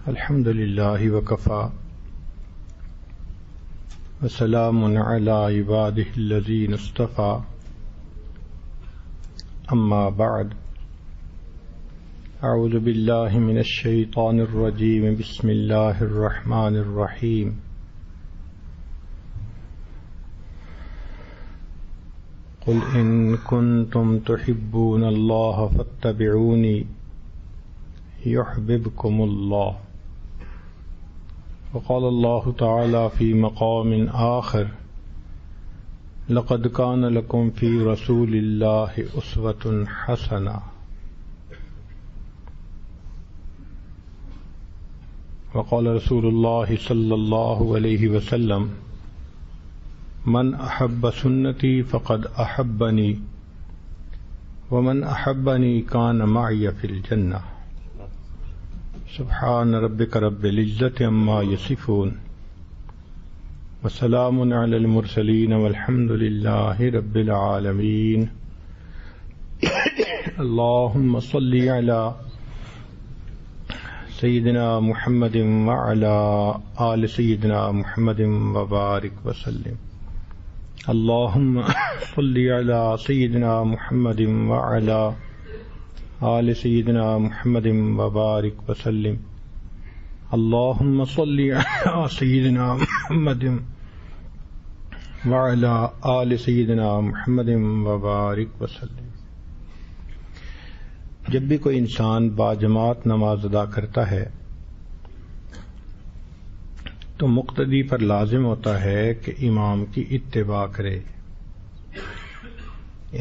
الحمد للہ وکفی وسلام علی عبادہ الذین اصطفی اما بعد اعوذ باللہ من الشیطان الرجیم بسم اللہ الرحمن الرحیم قل ان کنتم تحبون اللہ فاتبعونی یحببکم اللہ وقال اللہ تعالی فی مقام آخر لقد کان لکم فی رسول اللہ اسوۃ حسنہ وقال رسول اللہ صلی اللہ علیہ وسلم من احب سنتی فقد احبنی ومن احبنی کان معی فی الجنہ سبحان ربک رب العزت عما یصفون وسلام علی المرسلین والحمد للہ رب العالمین اللہم صلی علی سیدنا محمد وعلی آل سیدنا محمد وبارک وسلم اللہم صلی علی سیدنا محمد وعلی آل سیدنا محمد وبارک وسلم اللہم صلی علی سیدنا محمد وعلی آل سیدنا محمد وبارک وسلم۔ جب بھی کوئی انسان باجماعت نماز ادا کرتا ہے تو مقتدی پر لازم ہوتا ہے کہ امام کی اتباع کرے۔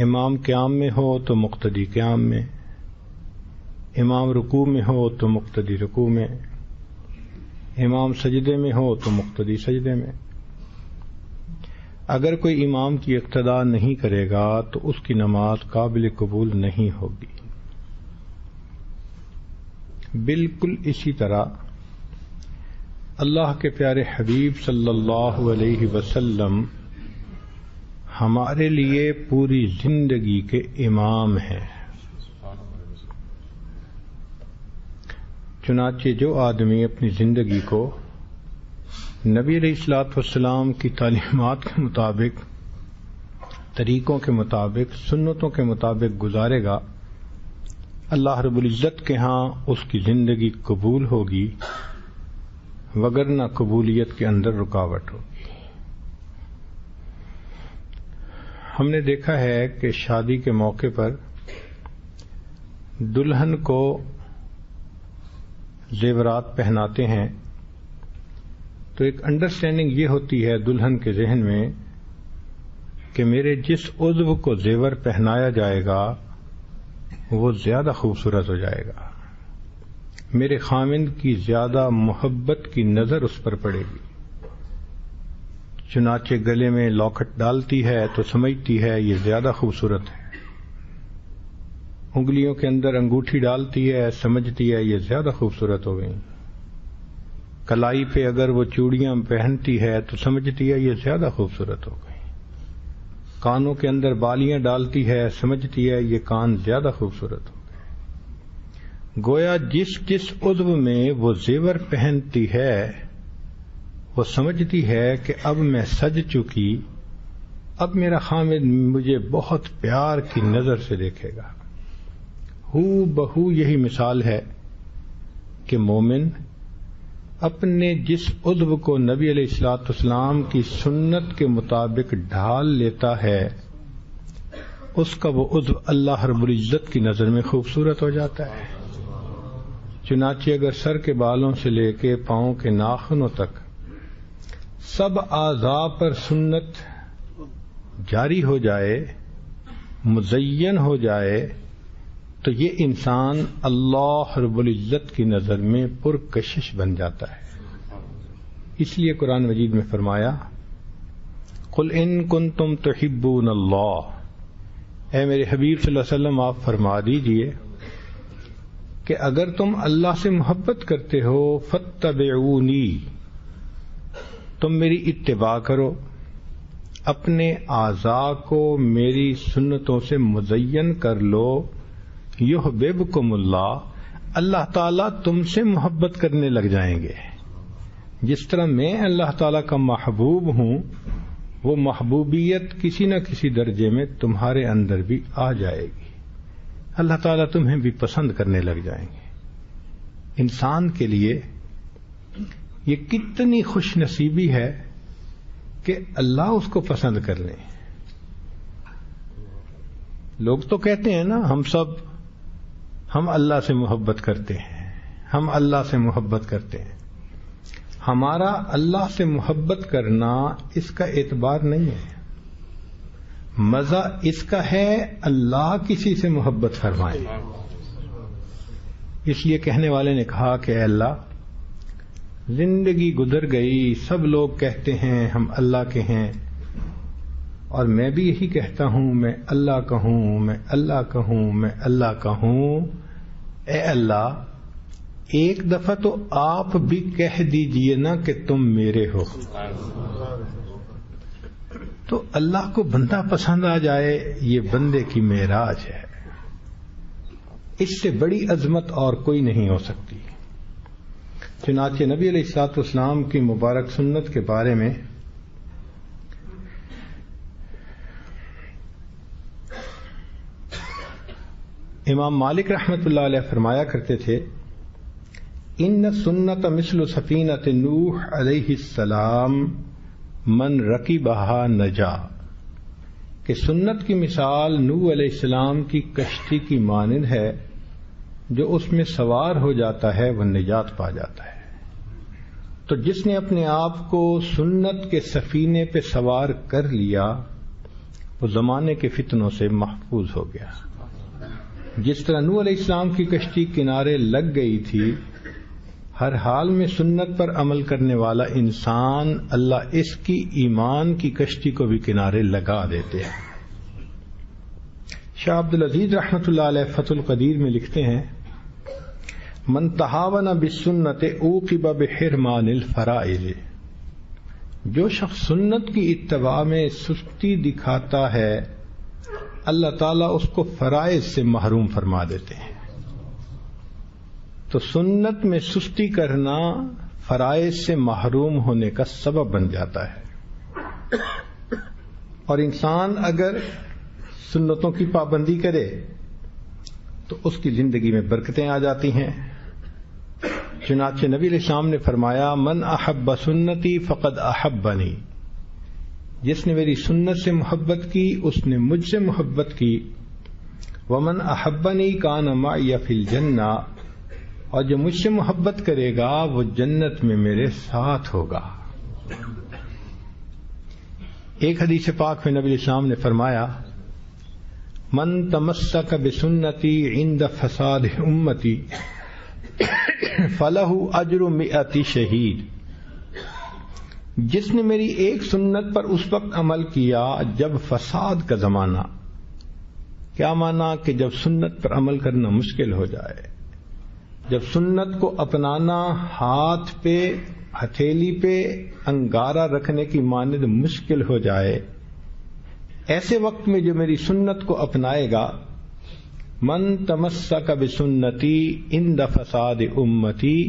امام قیام میں ہو تو مقتدی قیام میں، امام رکوع میں ہو تو مقتدی رکوع میں، امام سجدے میں ہو تو مقتدی سجدے میں۔ اگر کوئی امام کی اقتداء نہیں کرے گا تو اس کی نماز قابل قبول نہیں ہوگی۔ بالکل اسی طرح اللہ کے پیارے حبیب صلی اللہ علیہ وسلم ہمارے لیے پوری زندگی کے امام ہیں۔ چنانچہ جو آدمی اپنی زندگی کو نبی علیہ الصلوۃ والسلام کی تعلیمات کے مطابق، طریقوں کے مطابق، سنتوں کے مطابق گزارے گا، اللہ رب العزت کے ہاں اس کی زندگی قبول ہوگی، وگرنہ قبولیت کے اندر رکاوٹ ہوگی۔ ہم نے دیکھا ہے کہ شادی کے موقع پر دلہن کو زیورات پہناتے ہیں تو ایک انڈرسٹینڈنگ یہ ہوتی ہے دلہن کے ذہن میں کہ میرے جس عضو کو زیور پہنایا جائے گا وہ زیادہ خوبصورت ہو جائے گا، میرے خاوند کی زیادہ محبت کی نظر اس پر پڑے گی۔ چنانچہ گلے میں لاکٹ ڈالتی ہے تو سمجھتی ہے یہ زیادہ خوبصورت ہے، انگلیوں کے اندر انگوٹھی ڈالتی ہے، سمجھتی ہے یہ زیادہ خوبصورت ہو گئی، کلائی پہ اگر وہ چوڑیاں پہنتی ہے تو سمجھتی ہے یہ زیادہ خوبصورت ہو گئی، کانوں کے اندر بالیاں ڈالتی ہے، سمجھتی ہے یہ کان زیادہ خوبصورت ہو گئے۔ گویا جس عضو میں وہ زیور پہنتی ہے وہ سمجھتی ہے کہ اب میں سج چکی، اب میرا خامد مجھے بہت پیار کی نظر سے دیکھے گا۔ ہو بہو یہی مثال ہے کہ مومن اپنے جس عضو کو نبی علیہ الصلوۃ والسلام کی سنت کے مطابق ڈھال لیتا ہے اس کا وہ عضو اللہ رب العزت کی نظر میں خوبصورت ہو جاتا ہے۔ چنانچہ اگر سر کے بالوں سے لے کے پاؤں کے ناخنوں تک سب اعضاء پر سنت جاری ہو جائے، مزین ہو جائے، تو یہ انسان اللہ رب العزت کی نظر میں پرکشش بن جاتا ہے۔ اس لیے قرآن مجید میں فرمایا قل ان کنتم تحبون اللہ، اے میرے حبیب صلی اللہ علیہ وسلم آپ فرما دیجئے کہ اگر تم اللہ سے محبت کرتے ہو فاتبعونی، تم میری اتباع کرو، اپنے اعضاء کو میری سنتوں سے مزین کر لو، یحببکم اللہ، اللہ تعالیٰ تم سے محبت کرنے لگ جائیں گے. جس طرح میں اللہ تعالیٰ کا محبوب ہوں، وہ محبوبیت کسی نہ کسی درجے میں تمہارے اندر بھی آ جائے گی. اللہ تعالیٰ تمہیں بھی پسند کرنے لگ جائیں گے. انسان کے لیے یہ کتنی خوش نصیبی ہے کہ اللہ اس کو پسند کر لیں. لوگ تو کہتے ہیں نا ہم اللہ سے محبت کرتے ہیں، ہم اللہ سے محبت کرتے ہیں. ہمارا اللہ سے محبت کرنا اس کا اعتبار نہیں ہے، مزہ اس کا ہے اللہ کسی سے محبت فرمائے. اس لیے کہنے والے نے کہا کہ اے اللہ، زندگی گزر گئی، سب لوگ کہتے ہیں ہم اللہ کے ہیں، اور میں بھی یہی کہتا ہوں میں اللہ کا ہوں، میں اللہ کا ہوں، میں اللہ کا ہوں. اے اللہ، ایک دفعہ تو آپ بھی کہہ دیجئے نا کہ تم میرے ہو. تو اللہ کو بندہ پسند آ جائے، یہ بندے کی معراج ہے. اس سے بڑی عظمت اور کوئی نہیں ہو سکتی. چنانچہ نبی علیہ الصلوۃ والسلام کی مبارک سنت کے بارے میں امام مالک رحمۃ اللہ علیہ فرمایا کرتے تھے، ان سنت مثل سفینۃ نوح علیہ السلام من رکبہا نجا، کہ سنت کی مثال نوح علیہ السلام کی کشتی کی مانند ہے، جو اس میں سوار ہو جاتا ہے وہ نجات پا جاتا ہے. تو جس نے اپنے آپ کو سنت کے سفینے پہ سوار کر لیا وہ زمانے کے فتنوں سے محفوظ ہو گیا. جس طرح نوح علیہ السلام کی کشتی کنارے لگ گئی تھی، ہر حال میں سنت پر عمل کرنے والا انسان اللہ اس کی ایمان کی کشتی کو بھی کنارے لگا دیتے ہیں. شاہ عبد العزیز رحمۃ اللہ علیہ فتح القدیر میں لکھتے ہیں، من تہاون بالسنت عوقب بحرمان الفرائض، جو شخص سنت کی اتباع میں سستی دکھاتا ہے اللہ تعالیٰ اس کو فرائض سے محروم فرما دیتے ہیں. تو سنت میں سستی کرنا فرائض سے محروم ہونے کا سبب بن جاتا ہے. اور انسان اگر سنتوں کی پابندی کرے تو اس کی زندگی میں برکتیں آ جاتی ہیں. چنانچہ نبی علیہ السلام نے فرمایا، من احب سنتی فقد احبنی، جس نے میری سنت سے محبت کی اس نے مجھ سے محبت کی. ومن احبنی کان معی فی الجنہ، اور جو مجھ سے محبت کرے گا وہ جنت میں میرے ساتھ ہوگا. ایک حدیث پاک میں نبی علیہ السلام نے فرمایا، من تمسک بسنتی عند فساد امتی فلہ اجر 100 شہید، جس نے میری ایک سنت پر اس وقت عمل کیا جب فساد کا زمانہ، کیا مانا کہ جب سنت پر عمل کرنا مشکل ہو جائے، جب سنت کو اپنانا ہاتھ پہ ہتھیلی پہ انگارہ رکھنے کی مانند مشکل ہو جائے، ایسے وقت میں جو میری سنت کو اپنائے گا، من تمسک بسنتی عند فساد امتی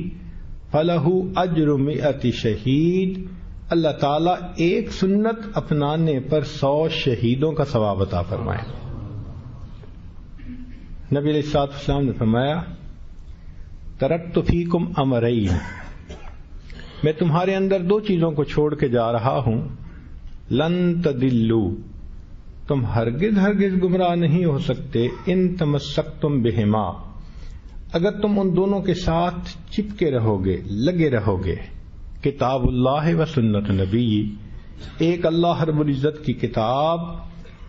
فلہ اجر 100 شہید، اللہ تعالیٰ ایک سنت اپنانے پر 100 شہیدوں کا ثواب عطا فرمائے. نبی علیہ الصلوۃ والسلام نے فرمایا، ترکت فیکم امرین، میں تمہارے اندر 2 چیزوں کو چھوڑ کے جا رہا ہوں، لن تضلوا، تم ہرگز گمراہ نہیں ہو سکتے، ان تمسکتم بہما، اگر تم ان دونوں کے ساتھ چپکے رہو گے، لگے رہو گے. کتاب اللہ و سنت نبی، ایک اللہ رب العزت کی کتاب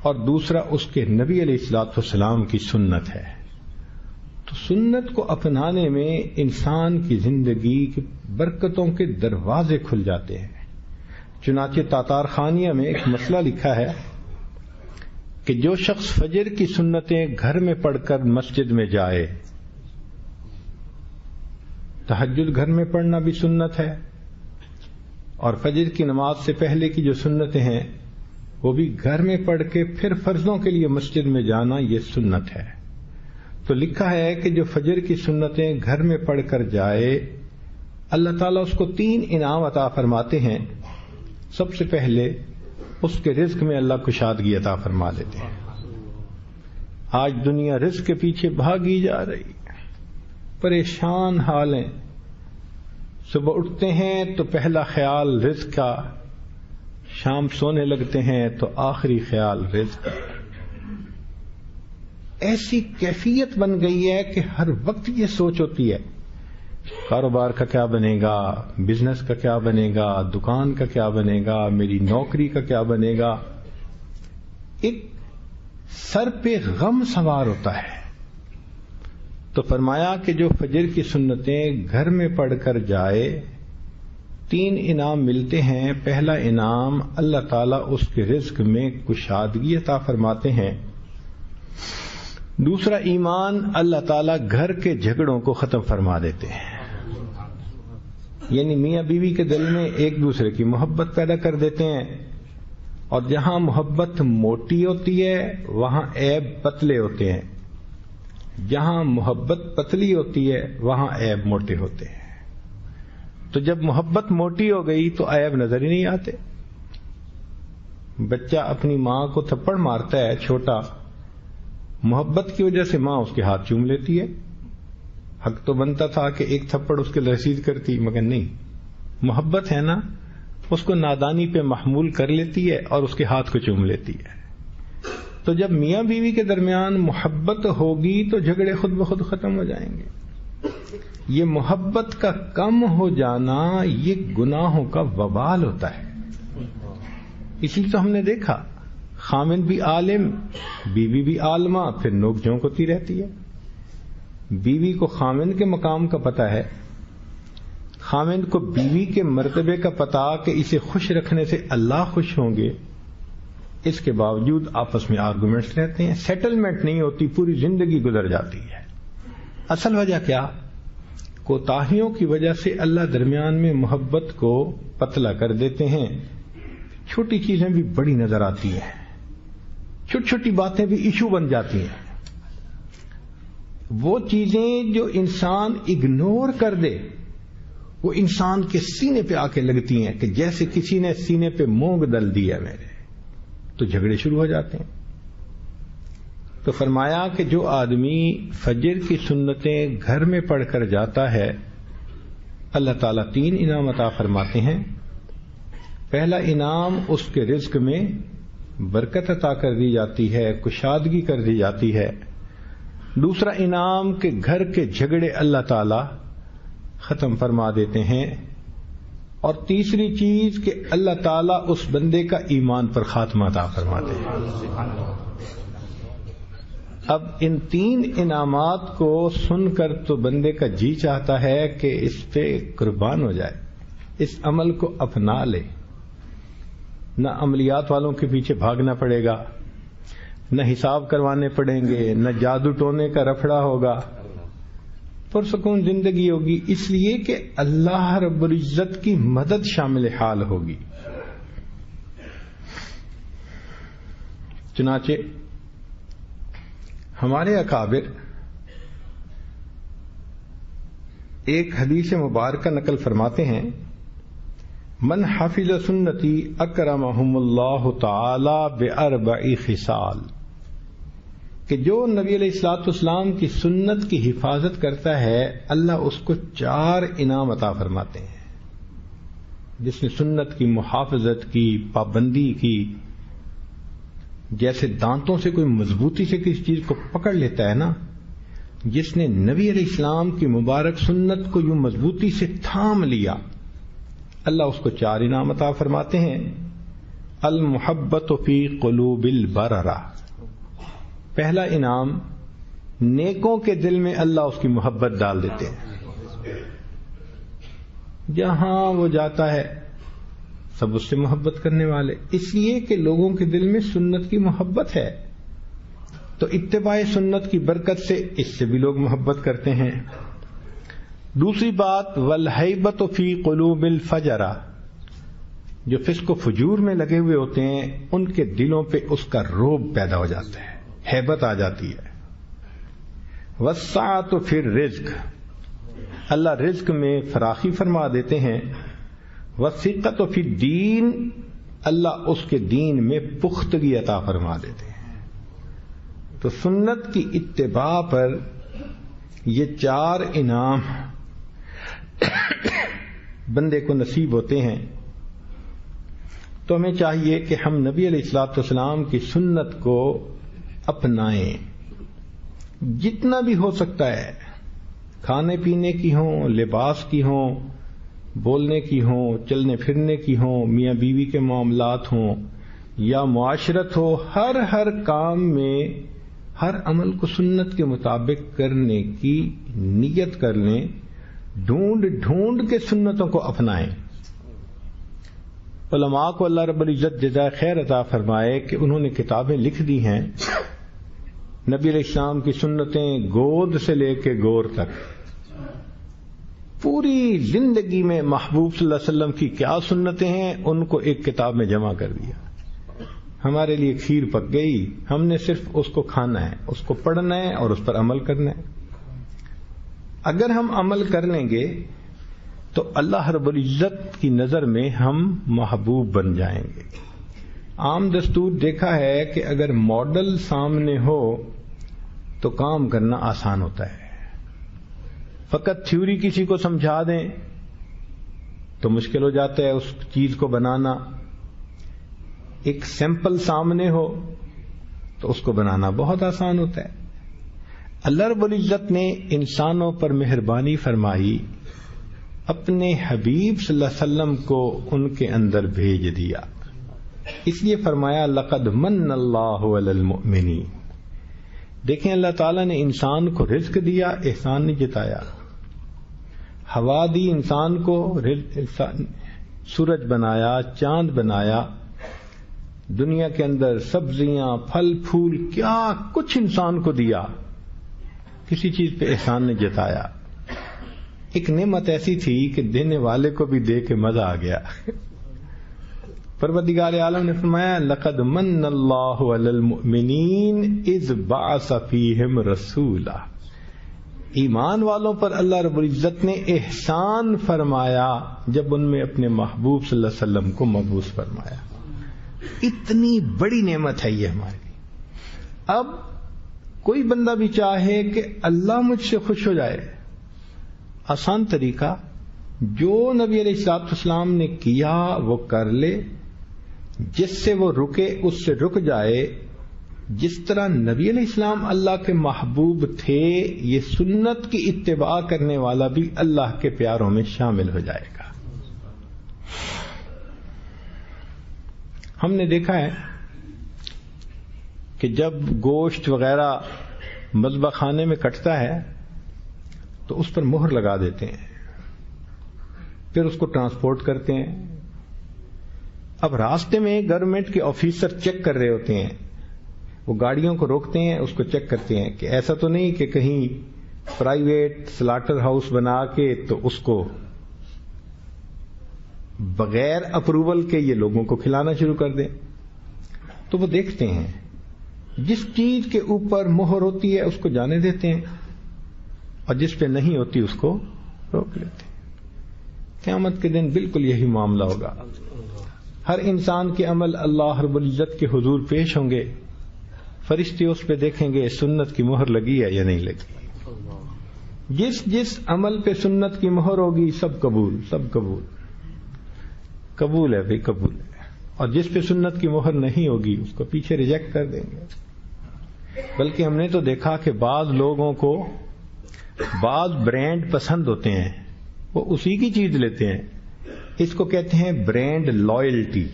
اور دوسرا اس کے نبی علیہ الصلوۃ والسلام کی سنت ہے. تو سنت کو اپنانے میں انسان کی زندگی کی برکتوں کے دروازے کھل جاتے ہیں. چنانچہ تاتار خانیہ میں ایک مسئلہ لکھا ہے کہ جو شخص فجر کی سنتیں گھر میں پڑھ کر مسجد میں جائے، تہجد گھر میں پڑھنا بھی سنت ہے، اور فجر کی نماز سے پہلے کی جو سنتیں ہیں وہ بھی گھر میں پڑھ کے پھر فرضوں کے لیے مسجد میں جانا، یہ سنت ہے. تو لکھا ہے کہ جو فجر کی سنتیں گھر میں پڑھ کر جائے اللہ تعالیٰ اس کو 3 انعام عطا فرماتے ہیں. سب سے پہلے اس کے رزق میں اللہ کشادگی عطا فرما دیتے ہیں. آج دنیا رزق کے پیچھے بھاگی جا رہی ہے، پریشان حال ہیں. صبح اٹھتے ہیں تو پہلا خیال رزق کا، شام سونے لگتے ہیں تو آخری خیال رزق کا. ایسی کیفیت بن گئی ہے کہ ہر وقت یہ سوچ ہوتی ہے کاروبار کا کیا بنے گا، بزنس کا کیا بنے گا، دکان کا کیا بنے گا، میری نوکری کا کیا بنے گا. ایک سر پہ غم سوار ہوتا ہے. تو فرمایا کہ جو فجر کی سنتیں گھر میں پڑھ کر جائے 3 انعام ملتے ہیں. پہلا انعام اللہ تعالیٰ اس کے رزق میں کشادگی عطا فرماتے ہیں. دوسرا ایمان، اللہ تعالیٰ گھر کے جھگڑوں کو ختم فرما دیتے ہیں. یعنی میاں بیوی کے دل میں ایک دوسرے کی محبت پیدا کر دیتے ہیں، اور جہاں محبت موٹی ہوتی ہے وہاں عیب پتلے ہوتے ہیں، جہاں محبت پتلی ہوتی ہے وہاں عیب موٹے ہوتے ہیں. تو جب محبت موٹی ہو گئی تو عیب نظر ہی نہیں آتے. بچہ اپنی ماں کو تھپڑ مارتا ہے چھوٹا، محبت کی وجہ سے ماں اس کے ہاتھ چوم لیتی ہے. حق تو بنتا تھا کہ ایک تھپڑ اس کے رسید کرتی، مگر نہیں، محبت ہے نا، اس کو نادانی پہ محمول کر لیتی ہے اور اس کے ہاتھ کو چوم لیتی ہے. تو جب میاں بیوی کے درمیان محبت ہوگی تو جھگڑے خود بخود ختم ہو جائیں گے. یہ محبت کا کم ہو جانا یہ گناہوں کا وبال ہوتا ہے. اس لیے تو ہم نے دیکھا خامند بھی عالم، بیوی بھی عالمہ، پھر نوک جھونک ہوتی رہتی ہے. بیوی کو خامند کے مقام کا پتہ ہے، خامند کو بیوی کے مرتبے کا پتہ کہ اسے خوش رکھنے سے اللہ خوش ہوں گے. اس کے باوجود آپس میں آرگومنٹس رہتے ہیں، سیٹلمنٹ نہیں ہوتی، پوری زندگی گزر جاتی ہے. اصل وجہ کیا؟ کوتاہیوں کی وجہ سے اللہ درمیان میں محبت کو پتلا کر دیتے ہیں. چھوٹی چیزیں بھی بڑی نظر آتی ہیں، چھوٹی چھوٹی باتیں بھی ایشو بن جاتی ہیں. وہ چیزیں جو انسان اگنور کر دے وہ انسان کے سینے پہ آ کے لگتی ہیں کہ جیسے کسی نے سینے پہ مونگ ڈل دی ہے میرے، تو جھگڑے شروع ہو جاتے ہیں. تو فرمایا کہ جو آدمی فجر کی سنتیں گھر میں پڑھ کر جاتا ہے اللہ تعالیٰ 3 انعام عطا فرماتے ہیں. پہلا انعام اس کے رزق میں برکت عطا کر دی جاتی ہے، کشادگی کر دی جاتی ہے. دوسرا انعام کہ گھر کے جھگڑے اللہ تعالی ختم فرما دیتے ہیں. اور تیسری چیز کہ اللہ تعالیٰ اس بندے کا ایمان پر خاتمہ عطا فرماتے ہیں. اب ان 3 انعامات کو سن کر تو بندے کا جی چاہتا ہے کہ اس پہ قربان ہو جائے، اس عمل کو اپنا لے. نہ عملیات والوں کے پیچھے بھاگنا پڑے گا، نہ حساب کروانے پڑیں گے، نہ جادو ٹونے کا رفڑا ہوگا، پرسکون زندگی ہوگی. اس لیے کہ اللہ رب العزت کی مدد شامل حال ہوگی. چنانچہ ہمارے اکابر ایک حدیث مبارکہ نقل فرماتے ہیں، من حفظ سنتی اکرمہم اللہ تعالی باربع خصال، کہ جو نبی علیہ الصلوۃ والسلام کی سنت کی حفاظت کرتا ہے اللہ اس کو 4 انعام عطا فرماتے ہیں. جس نے سنت کی محافظت کی، پابندی کی، جیسے دانتوں سے کوئی مضبوطی سے کسی چیز کو پکڑ لیتا ہے نا، جس نے نبی علیہ السلام کی مبارک سنت کو یوں مضبوطی سے تھام لیا، اللہ اس کو 4 انعام عطا فرماتے ہیں. المحبت فی قلوب البررہ، پہلا انعام نیکوں کے دل میں اللہ اس کی محبت ڈال دیتے ہیں. جہاں وہ جاتا ہے سب اس سے محبت کرنے والے، اس لیے کہ لوگوں کے دل میں سنت کی محبت ہے، تو اتباع سنت کی برکت سے اس سے بھی لوگ محبت کرتے ہیں. دوسری بات والہیبۃ فی قلوب الفجرہ، جو فسق و فجور میں لگے ہوئے ہوتے ہیں ان کے دلوں پہ اس کا رعب پیدا ہو جاتا ہے، ہیبت آ جاتی ہے. والسعۃ فی الرزق، اللہ رزق میں فراخی فرما دیتے ہیں. والثقۃ فی الدین، اللہ اس کے دین میں پختگی عطا فرما دیتے ہیں. تو سنت کی اتباع پر یہ 4 انعام بندے کو نصیب ہوتے ہیں. تو ہمیں چاہیے کہ ہم نبی علیہ الصلوۃ والسلام کی سنت کو اپنائیں جتنا بھی ہو سکتا ہے. کھانے پینے کی ہوں، لباس کی ہوں، بولنے کی ہوں، چلنے پھرنے کی ہوں، میاں بیوی کے معاملات ہوں یا معاشرت ہو، ہر کام میں ہر عمل کو سنت کے مطابق کرنے کی نیت کر لیں. ڈھونڈ کے سنتوں کو اپنائیں. علماء کو اللہ رب العزت جزائے خیر عطا فرمائے کہ انہوں نے کتابیں لکھ دی ہیں. نبی علیہ السلام کی سنتیں گود سے لے کے گور تک، پوری زندگی میں محبوب صلی اللہ علیہ وسلم کی کیا سنتیں ہیں ان کو ایک کتاب میں جمع کر دیا. ہمارے لیے کھیر پک گئی، ہم نے صرف اس کو کھانا ہے، اس کو پڑھنا ہے اور اس پر عمل کرنا ہے. اگر ہم عمل کر لیں گے تو اللہ رب العزت کی نظر میں ہم محبوب بن جائیں گے. عام دستور دیکھا ہے کہ اگر ماڈل سامنے ہو تو کام کرنا آسان ہوتا ہے. فقط تھیوری کسی کو سمجھا دیں تو مشکل ہو جاتا ہے اس چیز کو بنانا. ایک سیمپل سامنے ہو تو اس کو بنانا بہت آسان ہوتا ہے. اللہ رب العزت نے انسانوں پر مہربانی فرمائی، اپنے حبیب صلی اللہ علیہ وسلم کو ان کے اندر بھیج دیا. اس لیے فرمایا لقد من اللہ علی المؤمنین. دیکھیں اللہ تعالیٰ نے انسان کو رزق دیا، احسان نہیں جتایا. ہوا دی انسان کو، سورج بنایا، چاند بنایا، دنیا کے اندر سبزیاں، پھل پھول، کیا کچھ انسان کو دیا، کسی چیز پہ احسان نے جتایا. ایک نعمت ایسی تھی کہ دینے والے کو بھی دے کے مزہ آ گیا. پروردگار عالم نے فرمایا لقد من اللہ علی المؤمنین اذ بعث فیہم رسولا. ایمان والوں پر اللہ رب العزت نے احسان فرمایا جب ان میں اپنے محبوب صلی اللہ علیہ وسلم کو مبعوث فرمایا. اتنی بڑی نعمت ہے یہ ہمارے لیے. اب کوئی بندہ بھی چاہے کہ اللہ مجھ سے خوش ہو جائے، آسان طریقہ جو نبی علیہ الصلوۃ والسلام نے کیا وہ کر لے، جس سے وہ رکے اس سے رک جائے. جس طرح نبی علیہ السلام اللہ کے محبوب تھے، یہ سنت کی اتباع کرنے والا بھی اللہ کے پیاروں میں شامل ہو جائے گا. ہم نے دیکھا ہے کہ جب گوشت وغیرہ مذبح خانے میں کٹتا ہے تو اس پر مہر لگا دیتے ہیں، پھر اس کو ٹرانسپورٹ کرتے ہیں. اب راستے میں گورنمنٹ کے آفیسر چیک کر رہے ہوتے ہیں، وہ گاڑیوں کو روکتے ہیں، اس کو چیک کرتے ہیں کہ ایسا تو نہیں کہ کہیں پرائیویٹ سلاٹر ہاؤس بنا کے تو اس کو بغیر اپروول کے یہ لوگوں کو کھلانا شروع کر دیں. تو وہ دیکھتے ہیں جس چیز کے اوپر مہر ہوتی ہے اس کو جانے دیتے ہیں اور جس پہ نہیں ہوتی اس کو روک لیتے ہیں. قیامت کے دن بالکل یہی معاملہ ہوگا. ہر انسان کے عمل اللہ رب العزت کے حضور پیش ہوں گے، فرشتے اس پہ دیکھیں گے سنت کی مہر لگی ہے یا نہیں لگی. جس عمل پہ سنت کی مہر ہوگی سب قبول، سب قبول، قبول ہے بھائی قبول ہے. اور جس پہ سنت کی مہر نہیں ہوگی اس کو پیچھے ریجیکٹ کر دیں گے. بلکہ ہم نے تو دیکھا کہ بعض لوگوں کو بعض برانڈ پسند ہوتے ہیں، وہ اسی کی چیز لیتے ہیں. اس کو کہتے ہیں برانڈ لائلٹی،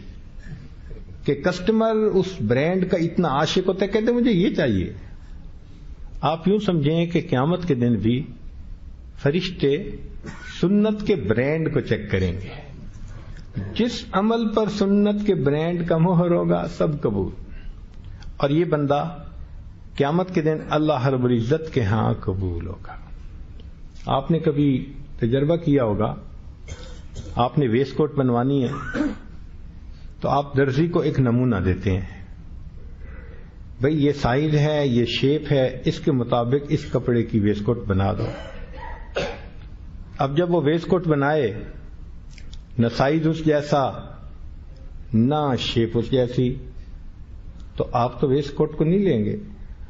کہ کسٹمر اس برانڈ کا اتنا عاشق ہوتا ہے، کہتے ہیں مجھے یہ چاہیے. آپ یوں سمجھیں کہ قیامت کے دن بھی فرشتے سنت کے برانڈ کو چیک کریں گے. جس عمل پر سنت کے برانڈ کا مہر ہوگا سب قبول. اور یہ بندہ قیامت کے دن اللہ رب العزت کے ہاں قبول ہوگا. آپ نے کبھی تجربہ کیا ہوگا، آپ نے ویسٹ کوٹ بنوانی ہے تو آپ درزی کو ایک نمونہ دیتے ہیں بھئی یہ سائز ہے، یہ شیپ ہے، اس کے مطابق اس کپڑے کی ویسٹ کوٹ بنا دو. اب جب وہ ویسٹ کوٹ بنائے، نہ سائز اس جیسا نہ شیپ اس جیسی، تو آپ تو ویسٹ کوٹ کو نہیں لیں گے.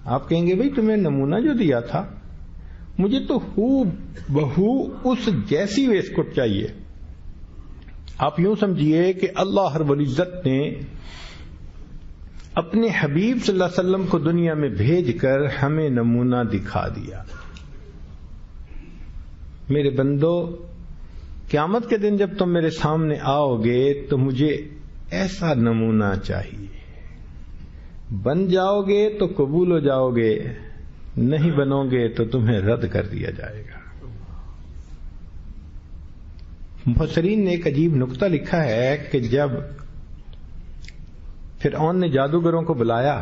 آپ کہیں گے بھئی تمہیں نمونہ جو دیا تھا مجھے تو ہو بہو اس جیسی ویسٹ کوٹ چاہیے. آپ یوں سمجھیے کہ اللہ رب العزت نے اپنے حبیب صلی اللہ علیہ وسلم کو دنیا میں بھیج کر ہمیں نمونہ دکھا دیا. میرے بندو، قیامت کے دن جب تم میرے سامنے آؤ گے تو مجھے ایسا نمونہ چاہیے. بن جاؤ گے تو قبول ہو جاؤ گے، نہیں بنو گے تو تمہیں رد کر دیا جائے گا. مفسرین نے ایک عجیب نکتہ لکھا ہے کہ جب فرعون نے جادوگروں کو بلایا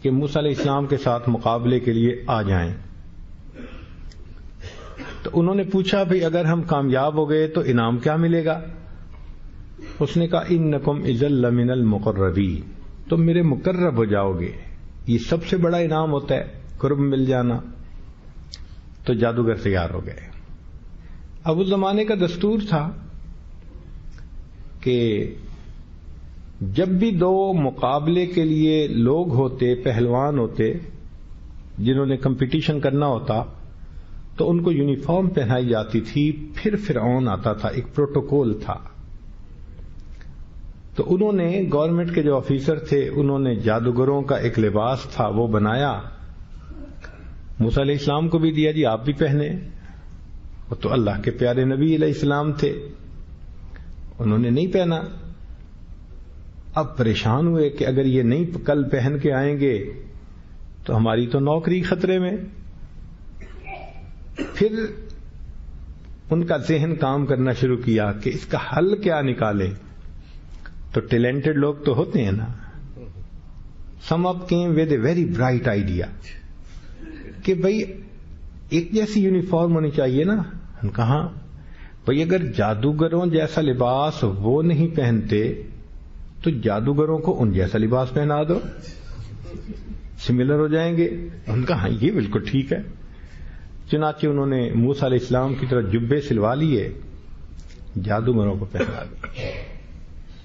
کہ موسیٰ علیہ السلام کے ساتھ مقابلے کے لیے آ جائیں، تو انہوں نے پوچھا بھئی اگر ہم کامیاب ہو گئے تو انعام کیا ملے گا؟ اس نے کہا انکم اذا لمن المقربین، تم میرے مقرب ہو جاؤ گے، یہ سب سے بڑا انعام ہوتا ہے، قرب مل جانا. تو جادوگر تیار ہو گئے. اب اس زمانے کا دستور تھا کہ جب بھی دو مقابلے کے لیے لوگ ہوتے، پہلوان ہوتے جنہوں نے کمپٹیشن کرنا ہوتا، تو ان کو یونیفارم پہنائی جاتی تھی. پھر فرعون آتا تھا، ایک پروٹوکول تھا. تو انہوں نے گورنمنٹ کے جو آفیسر تھے انہوں نے جادوگروں کا ایک لباس تھا وہ بنایا، موسیٰ علیہ السلام کو بھی دیا، جی آپ بھی پہنے. وہ تو اللہ کے پیارے نبی علیہ السلام تھے، انہوں نے نہیں پہنا. اب پریشان ہوئے کہ اگر یہ نہیں کل پہن کے آئیں گے تو ہماری تو نوکری خطرے میں. پھر ان کا ذہن کام کرنا شروع کیا کہ اس کا حل کیا نکالے. تو ٹیلنٹڈ لوگ تو ہوتے ہیں نا. Some up came with a very bright idea کہ بھئی ایک جیسی یونیفارم ہونی چاہیے نا. ہم کہاں بھئی اگر جادوگروں جیسا لباس وہ نہیں پہنتے تو جادوگروں کو ان جیسا لباس پہنا دو، سملر ہو جائیں گے. ہم کہاں یہ بالکل ٹھیک ہے. چنانچہ انہوں نے موسیٰ علیہ السلام کی طرح جبے سلوا لیے، جادوگروں کو پہنا دیے.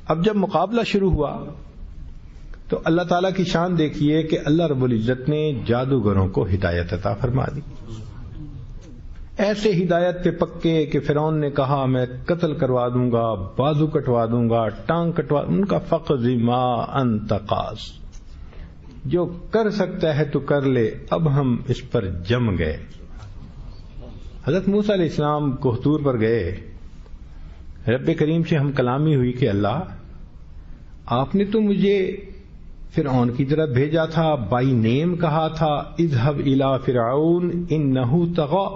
اب جب مقابلہ شروع ہوا تو اللہ تعالیٰ کی شان دیکھیے کہ اللہ رب العزت نے جادوگروں کو ہدایت عطا فرما دی. ایسے ہدایت پہ پکے کہ فرعون نے کہا میں قتل کروا دوں گا، بازو کٹوا دوں گا، ٹانگ کٹوا. ان کا فقض ما انت قاض، جو کر سکتا ہے تو کر لے، اب ہم اس پر جم گئے. حضرت موسیٰ علیہ السلام کوہتور پر گئے، رب کریم سے ہم کلامی ہوئی کہ اللہ آپ نے تو مجھے فرعون کی طرف بھیجا تھا، بائی نیم کہا تھا اذهب الى فرعون انه طغى،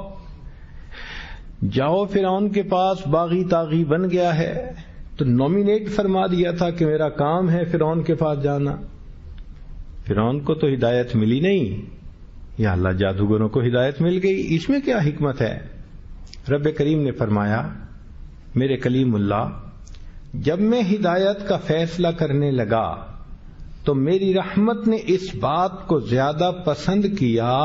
جاؤ فرعون کے پاس، باغی طاغی بن گیا ہے. تو نومینیٹ فرما دیا تھا کہ میرا کام ہے فرعون کے پاس جانا. فرعون کو تو ہدایت ملی نہیں، یا اللہ جادوگروں کو ہدایت مل گئی. اس میں کیا حکمت ہے؟ رب کریم نے فرمایا میرے کلیم اللہ جب میں ہدایت کا فیصلہ کرنے لگا تو میری رحمت نے اس بات کو زیادہ پسند کیا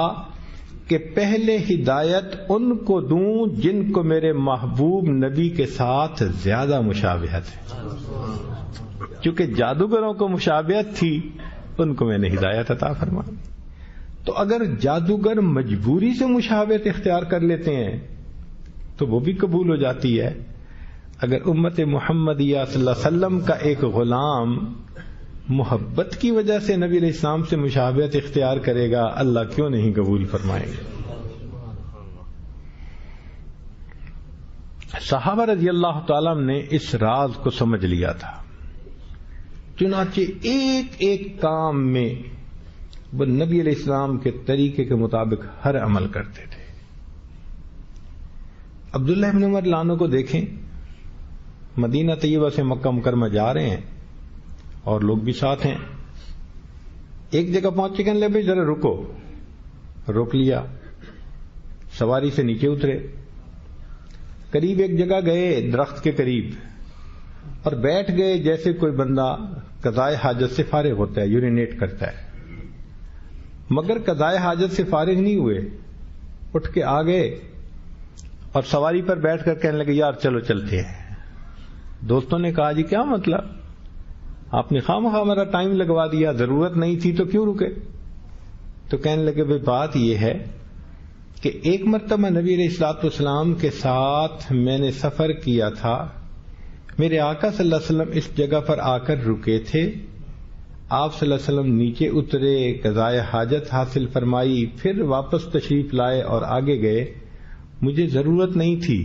کہ پہلے ہدایت ان کو دوں جن کو میرے محبوب نبی کے ساتھ زیادہ مشابہت ہے. چونکہ جادوگروں کو مشابہت تھی ان کو میں نے ہدایت عطا فرما. تو اگر جادوگر مجبوری سے مشابہت اختیار کر لیتے ہیں تو وہ بھی قبول ہو جاتی ہے. اگر امت محمدیہ صلی اللہ علیہ وسلم کا ایک غلام محبت کی وجہ سے نبی علیہ السلام سے مشابہت اختیار کرے گا، اللہ کیوں نہیں قبول فرمائیں گے. صحابہ رضی اللہ تعالیٰ نے اس راز کو سمجھ لیا تھا، چنانچہ ایک ایک کام میں وہ نبی علیہ السلام کے طریقے کے مطابق ہر عمل کرتے تھے. عبداللہ ابن عمر لانو کو دیکھیں، مدینہ طیبہ سے مکہ مکرمہ جا رہے ہیں اور لوگ بھی ساتھ ہیں. ایک جگہ پہنچے کہ لے بھائی ذرا رکو، روک لیا، سواری سے نیچے اترے، قریب ایک جگہ گئے درخت کے قریب اور بیٹھ گئے جیسے کوئی بندہ قضائے حاجت سے فارغ ہوتا ہے، یورینیٹ کرتا ہے. مگر قضائے حاجت سے فارغ نہیں ہوئے، اٹھ کے آ گئے اور سواری پر بیٹھ کر کہنے لگے یار چلو چلتے ہیں۔ دوستوں نے کہا جی کیا مطلب، آپ نے خواہ ہمارا ٹائم لگوا دیا، ضرورت نہیں تھی تو کیوں رکے؟ تو کہنے لگے بھائی بات یہ ہے کہ ایک مرتبہ نبی علیہ الصلوۃ والسلام کے ساتھ میں نے سفر کیا تھا، میرے آقا صلی اللہ علیہ وسلم اس جگہ پر آ کر رکے تھے، آپ صلی اللہ علیہ وسلم نیچے اترے، قضائے حاجت حاصل فرمائی، پھر واپس تشریف لائے اور آگے گئے، مجھے ضرورت نہیں تھی،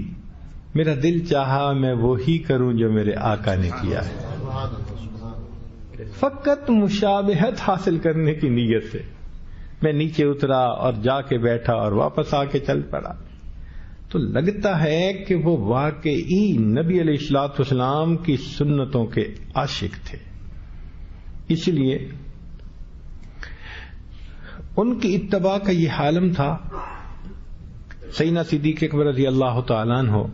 میرا دل چاہا میں وہی کروں جو میرے آقا نے کیا ہے، فقط مشابہت حاصل کرنے کی نیت سے میں نیچے اترا اور جا کے بیٹھا اور واپس آ کے چل پڑا۔ تو لگتا ہے کہ وہ واقعی نبی علیہ الصلوۃ والسلام کی سنتوں کے عاشق تھے، اس لیے ان کی اتباع کا یہ عالم تھا۔ سیدنا صدیق اکبر رضی اللہ تعالیٰ عنہ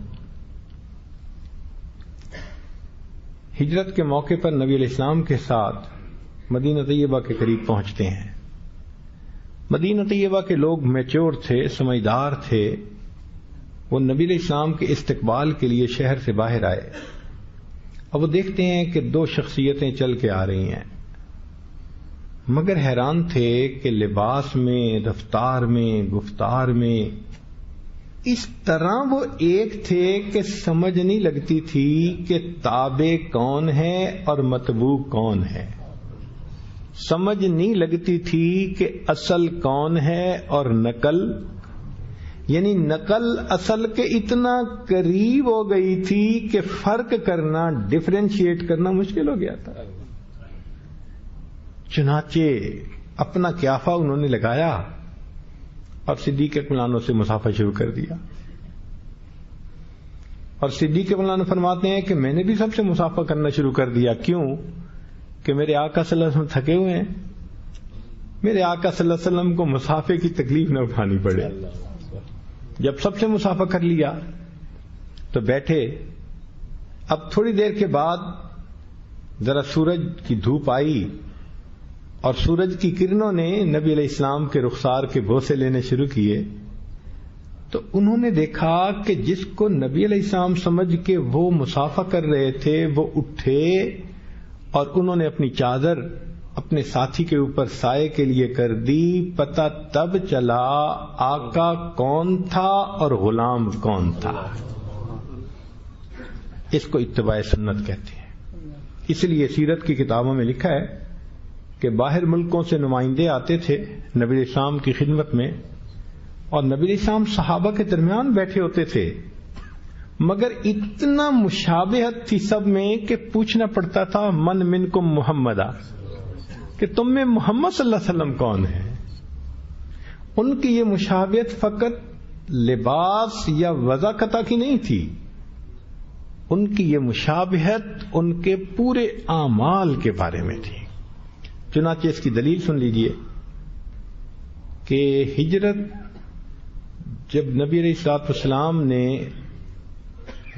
ہجرت کے موقع پر نبی علیہ السلام کے ساتھ مدینہ طیبہ کے قریب پہنچتے ہیں۔ مدینہ طیبہ کے لوگ میچور تھے، سمجھدار تھے، وہ نبی علیہ السلام کے استقبال کے لیے شہر سے باہر آئے۔ اب وہ دیکھتے ہیں کہ دو شخصیتیں چل کے آ رہی ہیں، مگر حیران تھے کہ لباس میں، رفتار میں، گفتار میں اس طرح وہ ایک تھے کہ سمجھ نہیں لگتی تھی کہ تابع کون ہے اور متبوع کون ہے، سمجھ نہیں لگتی تھی کہ اصل کون ہے اور نقل، یعنی نقل اصل کے اتنا قریب ہو گئی تھی کہ فرق کرنا، ڈفرینشیٹ کرنا مشکل ہو گیا تھا۔ چنانچہ اپنا قیافہ انہوں نے لگایا اور صدیق اکبر سے مسافہ شروع کر دیا، اور صدیق اکبر فرماتے ہیں کہ میں نے بھی سب سے مسافہ کرنا شروع کر دیا۔ کیوں؟ کہ میرے آقا صلی اللہ علیہ وسلم تھکے ہوئے ہیں، میرے آقا صلی اللہ علیہ وسلم کو مسافے کی تکلیف نہ اٹھانی پڑے۔ جب سب سے مسافہ کر لیا تو بیٹھے۔ اب تھوڑی دیر کے بعد ذرا سورج کی دھوپ آئی اور سورج کی کرنوں نے نبی علیہ السلام کے رخسار کے بوسے لینے شروع کیے، تو انہوں نے دیکھا کہ جس کو نبی علیہ السلام سمجھ کے وہ مسافہ کر رہے تھے وہ اٹھے اور انہوں نے اپنی چادر اپنے ساتھی کے اوپر سائے کے لیے کر دی۔ پتہ تب چلا آقا کون تھا اور غلام کون تھا۔ اس کو اتباع سنت کہتے ہیں۔ اس لیے سیرت کی کتابوں میں لکھا ہے کہ باہر ملکوں سے نمائندے آتے تھے نبی علیہ السلام کی خدمت میں، اور نبی علیہ السلام صحابہ کے درمیان بیٹھے ہوتے تھے، مگر اتنا مشابہت تھی سب میں کہ پوچھنا پڑتا تھا من منکم محمدہ، کہ تم میں محمد صلی اللہ علیہ وسلم کون ہے۔ ان کی یہ مشابہت فقط لباس یا وضاقتہ کی نہیں تھی، ان کی یہ مشابہت ان کے پورے اعمال کے بارے میں تھی۔ چنانچہ اس کی دلیل سن لیجئے کہ ہجرت جب نبی علیہ الصلوۃ والسلام نے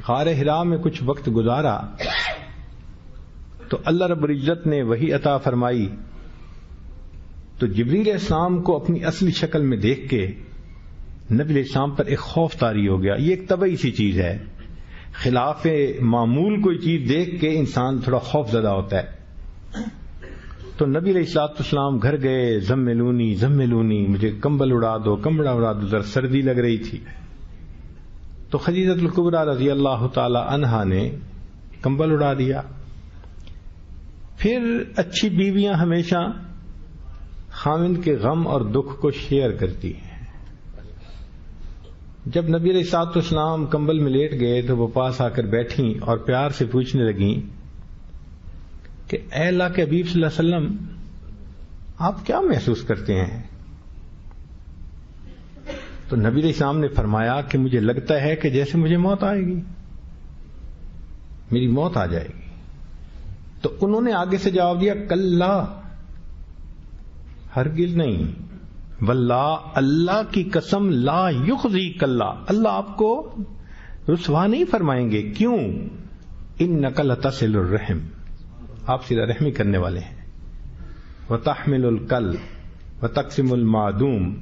غار حرا میں کچھ وقت گزارا تو اللہ رب العزت نے وحی عطا فرمائی، تو جبریل علیہ السلام کو اپنی اصلی شکل میں دیکھ کے نبی علیہ السلام پر ایک خوف طاری ہو گیا۔ یہ ایک طبعی سی چیز ہے، خلاف معمول کوئی چیز دیکھ کے انسان تھوڑا خوف زدہ ہوتا ہے۔ تو نبی علیہ الصلوۃ والسلام گھر گئے، زملونی زملونی، مجھے کمبل اڑا دو، کمبل اڑا دو، ذرا سردی لگ رہی تھی۔ تو خدیجہ الکبریٰ رضی اللہ تعالی عنہا نے کمبل اڑا دیا۔ پھر اچھی بیویاں ہمیشہ خاوند کے غم اور دکھ کو شیئر کرتی ہیں۔ جب نبی علیہ الصلوۃ والسلام کمبل میں لیٹ گئے تو وہ پاس آ کر بیٹھیں اور پیار سے پوچھنے لگیں کہ اے اللہ کے حبیب صلی اللہ علیہ وسلم، آپ کیا محسوس کرتے ہیں؟ تو نبی علیہ السلام نے فرمایا کہ مجھے لگتا ہے کہ جیسے مجھے موت آئے گی، میری موت آ جائے گی۔ تو انہوں نے آگے سے جواب دیا کلا، ہرگز نہیں، واللہ، اللہ کی قسم، لا یخزی کلا، اللہ آپ کو رسوا نہیں فرمائیں گے۔ کیوں؟ انک لتصل الرحم، آپ صلہ رحمی کرنے والے ہیں، وتحمل الکل، وتقسم المعدوم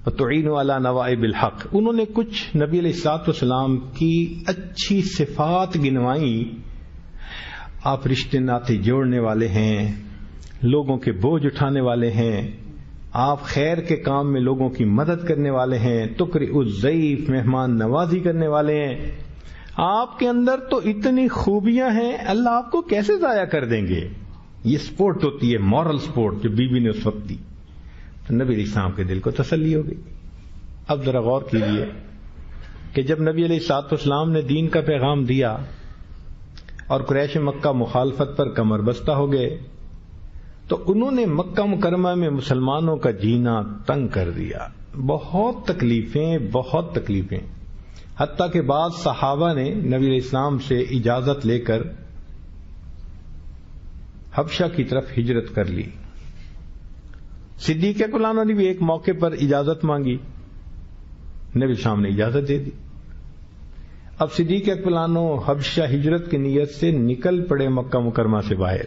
وتعین علی نوائب الحق. انہوں نے کچھ نبی علیہ الصلوۃ والسلام کی اچھی صفات گنوائیں. آپ رشتے ناطے جوڑنے والے ہیں، لوگوں کے بوجھ اٹھانے والے ہیں، آپ خیر کے کام میں لوگوں کی مدد کرنے والے ہیں، تقرئ الضیف مہمان نوازی کرنے والے ہیں. آپ کے اندر تو اتنی خوبیاں ہیں، اللہ آپ کو کیسے ضائع کر دیں گے؟ یہ سپورٹ ہوتی ہے، مورل سپورٹ جو بی بی نے اس وقت دی. تو نبی علیہ السلام کے دل کو تسلی ہو گئی. اب ذرا غور کیجیے کہ جب نبی علیہ الصلوۃ والسلام نے دین کا پیغام دیا اور قریش مکہ مخالفت پر کمر بستہ ہو گئے تو انہوں نے مکہ مکرمہ میں مسلمانوں کا جینا تنگ کر دیا. بہت تکلیفیں، حتیٰ کہ بعض صحابہ نے نبی علیہ السلام سے اجازت لے کر حبشہ کی طرف ہجرت کر لی. صدیق اکبر عنہ نے بھی ایک موقع پر اجازت مانگی، نبی السلام نے اجازت دے دی. اب صدیق اکبر عنہ حبشہ ہجرت کی نیت سے نکل پڑے مکہ مکرمہ سے باہر.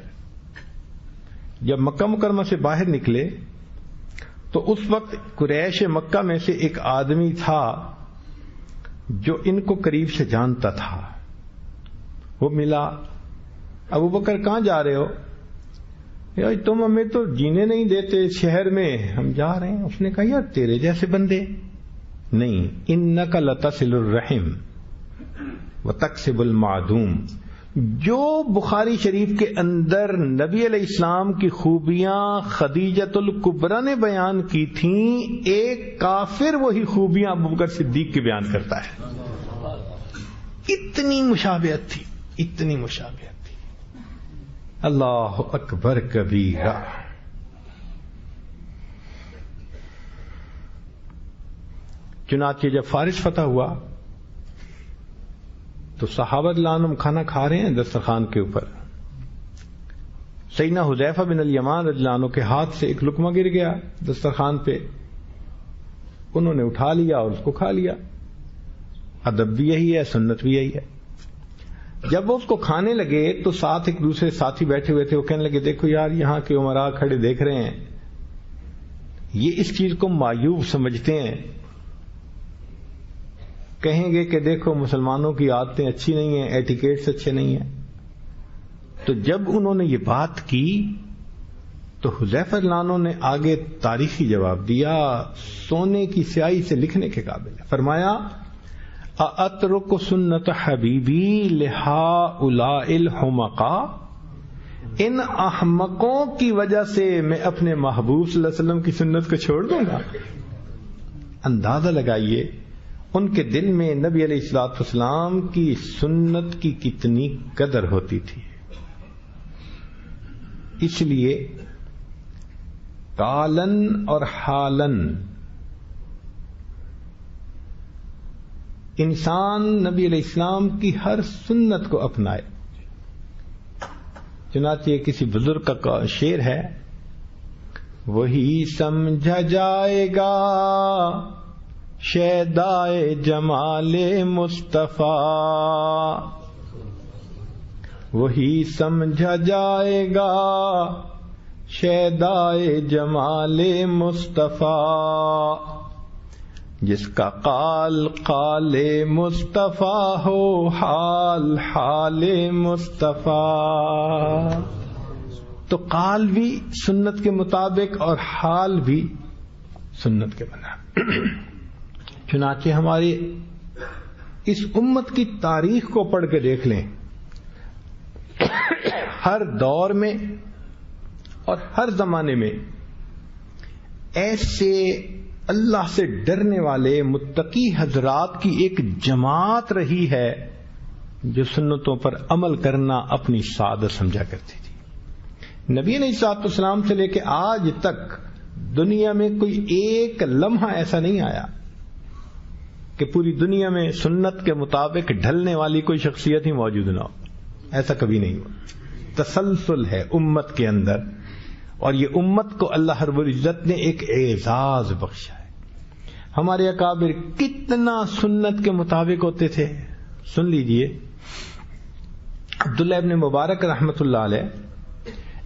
جب مکہ مکرمہ سے باہر نکلے تو اس وقت قریش مکہ میں سے ایک آدمی تھا جو ان کو قریب سے جانتا تھا. وہ ملا، ابو بکر کہاں جا رہے ہو؟ یار تم ہمیں تو جینے نہیں دیتے شہر میں، ہم جا رہے ہیں. اس نے کہا یار تیرے جیسے بندے نہیں، انک لتصل الرحم وتکسب المعدوم. جو بخاری شریف کے اندر نبی علیہ السلام کی خوبیاں خدیجۃ الکبریٰ نے بیان کی تھیں، ایک کافر وہی خوبیاں ابو بکر صدیق کی بیان کرتا ہے. اتنی مشابہت تھی. اللہ اکبر کبیرہ. چنانچہ جب فارس فتح ہوا تو صحابہ رضی اللہ عنہم کھانا کھا رہے ہیں دسترخوان کے اوپر. سیدنا حذیفہ بن الیمان رضی اللہ عنہ کے ہاتھ سے ایک لقمہ گر گیا دسترخوان پہ. انہوں نے اٹھا لیا اور اس کو کھا لیا. ادب بھی یہی ہے، سنت بھی یہی ہے. جب وہ اس کو کھانے لگے تو ساتھ ایک دوسرے ساتھی بیٹھے ہوئے تھے، وہ کہنے لگے دیکھو یار یہاں کے امراء کھڑے دیکھ رہے ہیں، یہ اس چیز کو معیوب سمجھتے ہیں، کہیں گے کہ دیکھو مسلمانوں کی عادتیں اچھی نہیں ہیں، ایٹیکیٹس اچھے نہیں ہیں. تو جب انہوں نے یہ بات کی تو حذیفہ رضی اللہ عنہ نے آگے تاریخی جواب دیا، سونے کی سیاہی سے لکھنے کے قابل ہے. فرمایا اَأَتْرُكُ سُنَّةَ حَبِيبِي لِهَٰؤُلَاءِ الْحُمَقَاءِ. ان احمقوں کی وجہ سے میں اپنے محبوب صلی اللہ علیہ وسلم کی سنت کو چھوڑ دوں گا. اندازہ لگائیے ان کے دل میں نبی علیہ الصلوۃ والسلام کی سنت کی کتنی قدر ہوتی تھی. اس لیے قالن اور حالن انسان نبی علیہ السلام کی ہر سنت کو اپنائے. چنانچہ کسی بزرگ کا شعر ہے، وہی سمجھا جائے گا شیدائے جمال مصطفیٰ، وہی سمجھا جائے گا شیدائے جمال مصطفیٰ، جس کا قال قال مصطفیٰ ہو حال حال مصطفیٰ. تو قال بھی سنت کے مطابق اور حال بھی سنت کے بنا. چنانچہ ہماری اس امت کی تاریخ کو پڑھ کے دیکھ لیں، ہر دور میں اور ہر زمانے میں ایسے اللہ سے ڈرنے والے متقی حضرات کی ایک جماعت رہی ہے جو سنتوں پر عمل کرنا اپنی سعادت سمجھا کرتی تھی. نبی علیہ الصلوۃ والسلام سے لے کے آج تک دنیا میں کوئی ایک لمحہ ایسا نہیں آیا کہ پوری دنیا میں سنت کے مطابق ڈھلنے والی کوئی شخصیت ہی موجود نہ ہو. ایسا کبھی نہیں ہوا. تسلسل ہے امت کے اندر، اور یہ امت کو اللہ رب العزت نے ایک اعزاز بخشا ہے. ہمارے اکابر کتنا سنت کے مطابق ہوتے تھے. سن لیجئے، عبداللہ ابن مبارک رحمت اللہ علیہ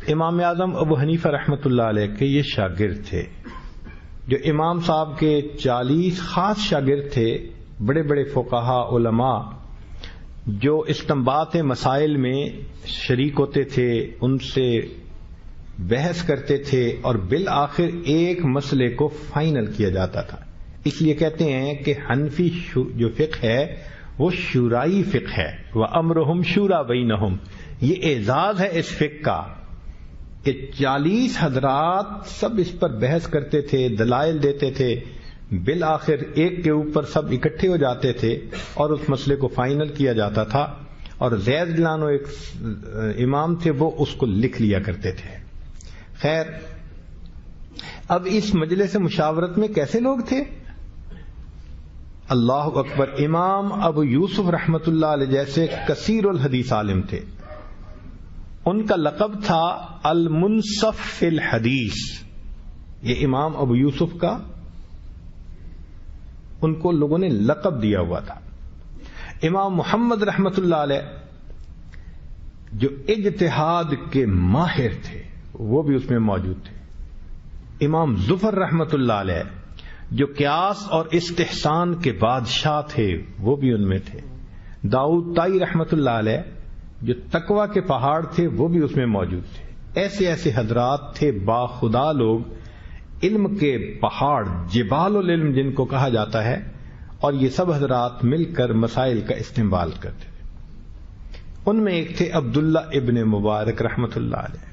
امام اعظم ابو حنیفہ رحمۃ اللہ علیہ کے یہ شاگرد تھے، جو امام صاحب کے 40 خاص شاگرد تھے، بڑے بڑے فقہاء علماء جو استنباط مسائل میں شریک ہوتے تھے، ان سے بحث کرتے تھے اور بالآخر ایک مسئلے کو فائنل کیا جاتا تھا. اس لیے کہتے ہیں کہ حنفی جو فقہ ہے وہ شورائی فقہ ہے، وَأَمْرُهُمْ شُورَى بَيْنَهُمْ. یہ اعزاز ہے اس فقہ کا کہ 40 حضرات سب اس پر بحث کرتے تھے، دلائل دیتے تھے، بالآخر ایک کے اوپر سب اکٹھے ہو جاتے تھے اور اس مسئلے کو فائنل کیا جاتا تھا. اور زید جلانو ایک امام تھے، وہ اس کو لکھ لیا کرتے تھے. خیر، اب اس مجلس مشاورت میں کیسے لوگ تھے؟ اللہ اکبر، امام ابو یوسف رحمت اللہ علیہ جیسے کثیر الحدیث عالم تھے. ان کا لقب تھا المنصف فی الحدیث. یہ امام ابو یوسف کا ان کو لوگوں نے لقب دیا ہوا تھا. امام محمد رحمت اللہ علیہ جو اجتہاد کے ماہر تھے وہ بھی اس میں موجود تھے. امام ظفر رحمت اللہ علیہ جو قیاس اور استحسان کے بادشاہ تھے وہ بھی ان میں تھے. داؤد طائی رحمت اللہ علیہ جو تقوی کے پہاڑ تھے وہ بھی اس میں موجود تھے. ایسے ایسے حضرات تھے باخدا لوگ، علم کے پہاڑ، جبال العلم جن کو کہا جاتا ہے، اور یہ سب حضرات مل کر مسائل کا استنبال کرتے تھے. ان میں ایک تھے عبداللہ ابن مبارک رحمت اللہ علیہ.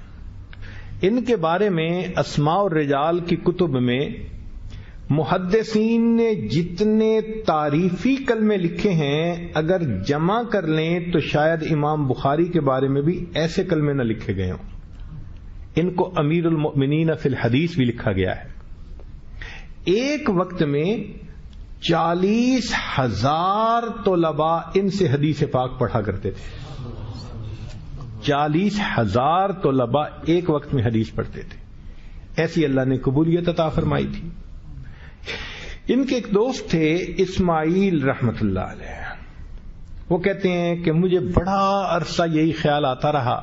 ان کے بارے میں اسماء الرجال کی کتب میں محدثین نے جتنے تعریفی کلمے لکھے ہیں اگر جمع کر لیں تو شاید امام بخاری کے بارے میں بھی ایسے کلمے نہ لکھے گئے ہوں. ان کو امیر المؤمنین فی الحدیث بھی لکھا گیا ہے. ایک وقت میں 40,000 طلباء ان سے حدیث پاک پڑھا کرتے تھے. 40,000 طلباء ایک وقت میں حدیث پڑھتے تھے. ایسی اللہ نے قبولیت عطا فرمائی تھی. ان کے ایک دوست تھے اسماعیل رحمت اللہ علیہ. وہ کہتے ہیں کہ مجھے بڑا عرصہ یہی خیال آتا رہا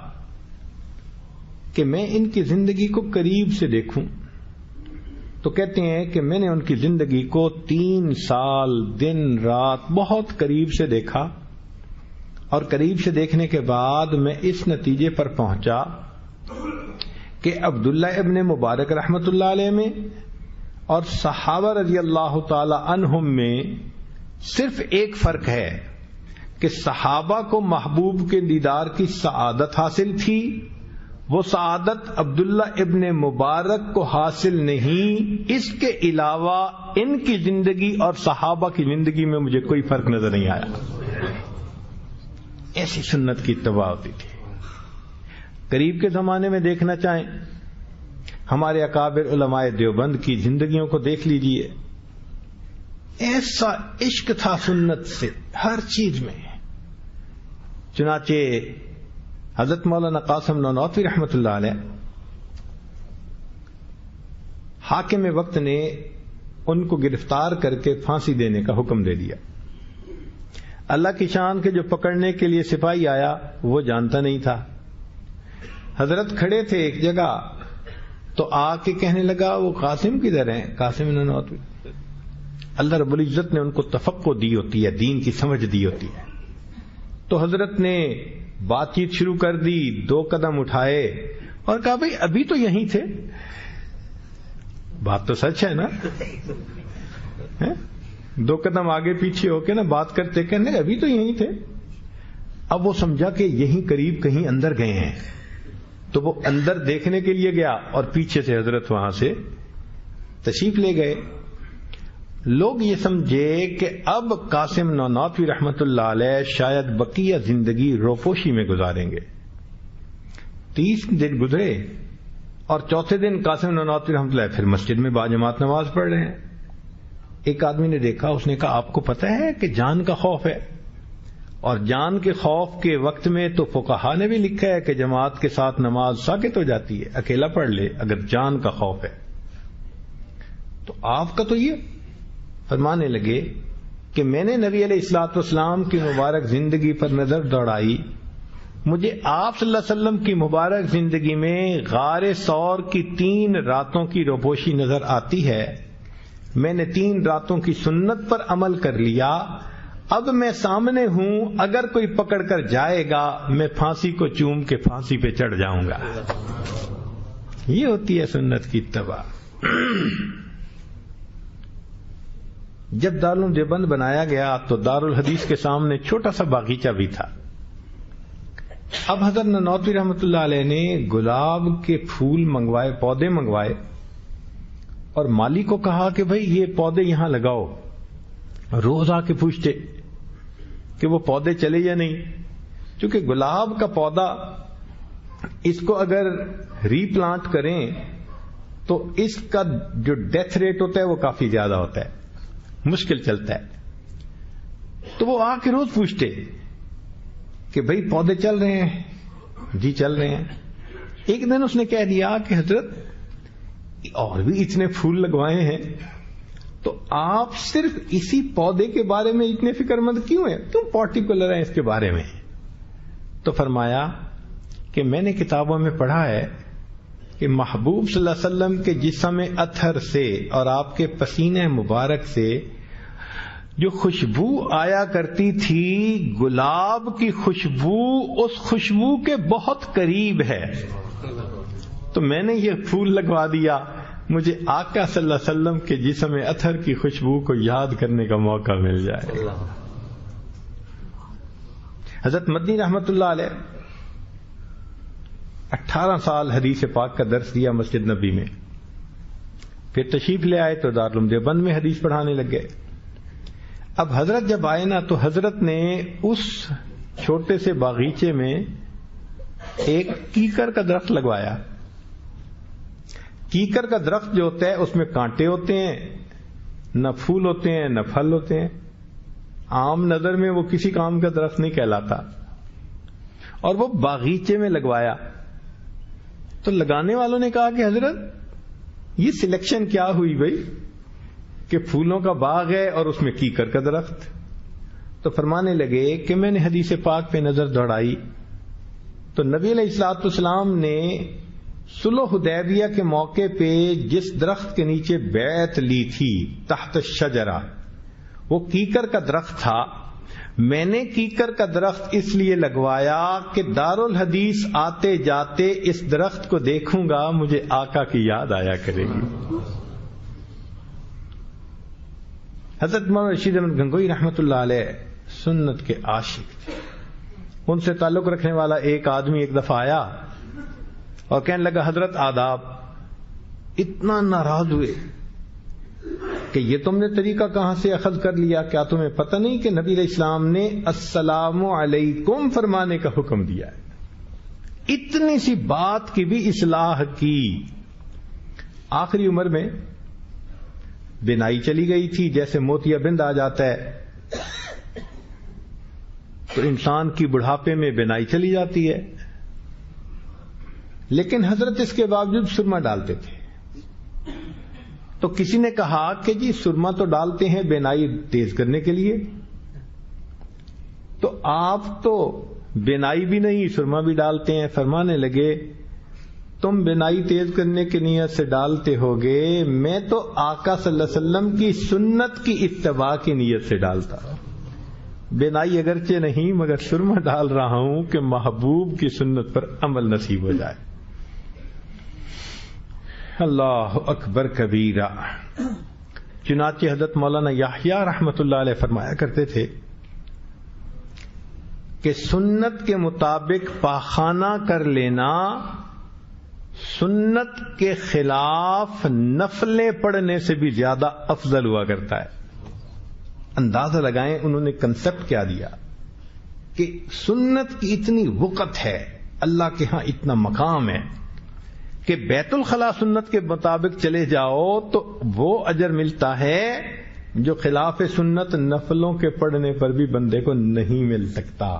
کہ میں ان کی زندگی کو قریب سے دیکھوں. تو کہتے ہیں کہ میں نے ان کی زندگی کو 3 سال دن رات بہت قریب سے دیکھا، اور قریب سے دیکھنے کے بعد میں اس نتیجے پر پہنچا کہ عبداللہ ابن مبارک رحمت اللہ علیہ میں اور صحابہ رضی اللہ تعالی عنہم میں صرف ایک فرق ہے کہ صحابہ کو محبوب کے دیدار کی سعادت حاصل تھی، وہ سعادت عبداللہ ابن مبارک کو حاصل نہیں. اس کے علاوہ ان کی زندگی اور صحابہ کی زندگی میں مجھے کوئی فرق نظر نہیں آیا. ایسی سنت کی اتباع ہوتی تھی. قریب کے زمانے میں دیکھنا چاہیں ہمارے اکابر علماء دیوبند کی زندگیوں کو دیکھ لیجئے. ایسا عشق تھا سنت سے ہر چیز میں. چنانچہ حضرت مولانا قاسم نانوتوی رحمت اللہ علیہ، حاکم وقت نے ان کو گرفتار کر کے پھانسی دینے کا حکم دے دیا. اللہ کی شان کے جو پکڑنے کے لیے سپاہی آیا وہ جانتا نہیں تھا. حضرت کھڑے تھے ایک جگہ تو آ کے کہنے لگا وہ قاسم کدھر ہیں؟ قاسم نانوتوی. اللہ رب العزت نے ان کو تفقہ دی ہوتی ہے، دین کی سمجھ دی ہوتی ہے. تو حضرت نے بات چیت شروع کر دی، 2 قدم اٹھائے اور کہا بھئی ابھی تو یہیں تھے. بات تو سچ ہے نا؟ 2 قدم آگے پیچھے ہو کے نا بات کرتے کہنے ابھی تو یہیں تھے. اب وہ سمجھا کہ یہیں قریب کہیں اندر گئے ہیں، تو وہ اندر دیکھنے کے لیے گیا اور پیچھے سے حضرت وہاں سے تشریف لے گئے. لوگ یہ سمجھے کہ اب قاسم نانوتوی رحمت اللہ علیہ شاید بقیہ زندگی روپوشی میں گزاریں گے. 30 دن گزرے اور چوتھے دن قاسم نانوتوی رحمت اللہ پھر مسجد میں باجماعت نماز پڑھ رہے ہیں. ایک آدمی نے دیکھا، اس نے کہا آپ کو پتہ ہے کہ جان کا خوف ہے، اور جان کے خوف کے وقت میں تو فقہا نے بھی لکھا ہے کہ جماعت کے ساتھ نماز ساکت ہو جاتی ہے، اکیلا پڑھ لے اگر جان کا خوف ہے. تو آپ کا تو یہ فرمانے لگے کہ میں نے نبی علیہ الصلوۃ والسلام کی مبارک زندگی پر نظر دوڑائی مجھے آپ صلی اللہ علیہ وسلم کی مبارک زندگی میں غار ثور کی 3 راتوں کی روپوشی نظر آتی ہے. میں نے 3 راتوں کی سنت پر عمل کر لیا. اب میں سامنے ہوں، اگر کوئی پکڑ کر جائے گا میں پھانسی کو چوم کے پھانسی پہ چڑھ جاؤں گا. یہ ہوتی ہے سنت کی اتباع. جب دارالعلوم دیوبند بنایا گیا تو دارالحدیث کے سامنے چھوٹا سا باغیچہ بھی تھا. اب حضرت نانوتوی رحمۃ اللہ علیہ نے گلاب کے پھول منگوائے، پودے منگوائے، اور مالی کو کہا کہ بھئی یہ پودے یہاں لگاؤ. روز آ کے پوچھتے کہ وہ پودے چلے یا نہیں، کیونکہ گلاب کا پودا اس کو اگر ری پلانٹ کریں تو اس کا جو ڈیتھ ریٹ ہوتا ہے وہ کافی زیادہ ہوتا ہے، مشکل چلتا ہے. تو وہ آ کے روز پوچھتے کہ بھئی پودے چل رہے ہیں؟ جی چل رہے ہیں. ایک دن اس نے کہہ دیا کہ حضرت اور بھی اتنے پھول لگوائے ہیں تو آپ صرف اسی پودے کے بارے میں اتنے فکر مند کیوں ہیں، کیوں پارٹیکولر ہیں اس کے بارے میں؟ تو فرمایا کہ میں نے کتابوں میں پڑھا ہے کہ محبوب صلی اللہ علیہ وسلم کے جسم اطہر سے اور آپ کے پسینے مبارک سے جو خوشبو آیا کرتی تھی، گلاب کی خوشبو اس خوشبو کے بہت قریب ہے. تو میں نے یہ پھول لگوا دیا، مجھے آقا صلی اللہ علیہ وسلم کے جسم اطہر کی خوشبو کو یاد کرنے کا موقع مل جائے. حضرت مدنی رحمت اللہ علیہ 18 سال حدیث پاک کا درس دیا مسجد نبی میں، پھر تشریف لے آئے تو دارالعلوم دیوبند میں حدیث پڑھانے لگ گئے. اب حضرت جب آئے نا تو حضرت نے اس چھوٹے سے باغیچے میں ایک کیکر کا درخت لگوایا. کیکر کا درخت جو ہوتا ہے اس میں کانٹے ہوتے ہیں، نہ پھول ہوتے ہیں نہ پھل ہوتے ہیں. عام نظر میں وہ کسی کام کا درخت نہیں کہلاتا، اور وہ باغیچے میں لگوایا. تو لگانے والوں نے کہا کہ حضرت یہ سلیکشن کیا ہوئی بھائی کہ پھولوں کا باغ ہے اور اس میں کیکر کا درخت؟ تو فرمانے لگے کہ میں نے حدیث پاک پہ نظر دوڑائی تو نبی علیہ الصلوۃ والسلام نے صلح حدیبیہ کے موقع پہ جس درخت کے نیچے بیعت لی تھی تحت الشجرہ، وہ کیکر کا درخت تھا. میں نے کیکر کا درخت اس لیے لگوایا کہ دارالحدیث آتے جاتے اس درخت کو دیکھوں گا مجھے آقا کی یاد آیا کرے گی. حضرت مولانا رشید احمد گنگوئی رحمت اللہ علیہ سنت کے عاشق تھے. ان سے تعلق رکھنے والا ایک آدمی ایک دفعہ آیا اور کہنے لگا حضرت آداب. اتنا ناراض ہوئے کہ یہ تم نے طریقہ کہاں سے اخذ کر لیا، کیا تمہیں پتہ نہیں کہ نبی علیہ السلام نے السلام علیکم فرمانے کا حکم دیا ہے؟ اتنی سی بات کی بھی اصلاح کی. آخری عمر میں بینائی چلی گئی تھی، جیسے موتیا بند آ جاتا ہے تو انسان کی بڑھاپے میں بینائی چلی جاتی ہے، لیکن حضرت اس کے باوجود سرما ڈالتے تھے. تو کسی نے کہا کہ جی سرما تو ڈالتے ہیں بینائی تیز کرنے کے لیے، تو آپ تو بینائی بھی نہیں سرما بھی ڈالتے ہیں. فرمانے لگے تم بینائی تیز کرنے کی نیت سے ڈالتے ہوگے، میں تو آقا صلی اللہ علیہ وسلم کی سنت کی اتباع کی نیت سے ڈالتا. بینائی اگرچہ نہیں مگر سرما ڈال رہا ہوں کہ محبوب کی سنت پر عمل نصیب ہو جائے. اللہ اکبر کبیرہ. چنانچہ حضرت مولانا یحییٰ رحمت اللہ علیہ فرمایا کرتے تھے کہ سنت کے مطابق پاخانہ کر لینا سنت کے خلاف نفلیں پڑھنے سے بھی زیادہ افضل ہوا کرتا ہے. اندازہ لگائیں انہوں نے کنسپٹ کیا دیا کہ سنت کی اتنی وقت ہے، اللہ کے ہاں اتنا مقام ہے کہ بیت الخلاء سنت کے مطابق چلے جاؤ تو وہ اجر ملتا ہے جو خلاف سنت نفلوں کے پڑھنے پر بھی بندے کو نہیں مل سکتا.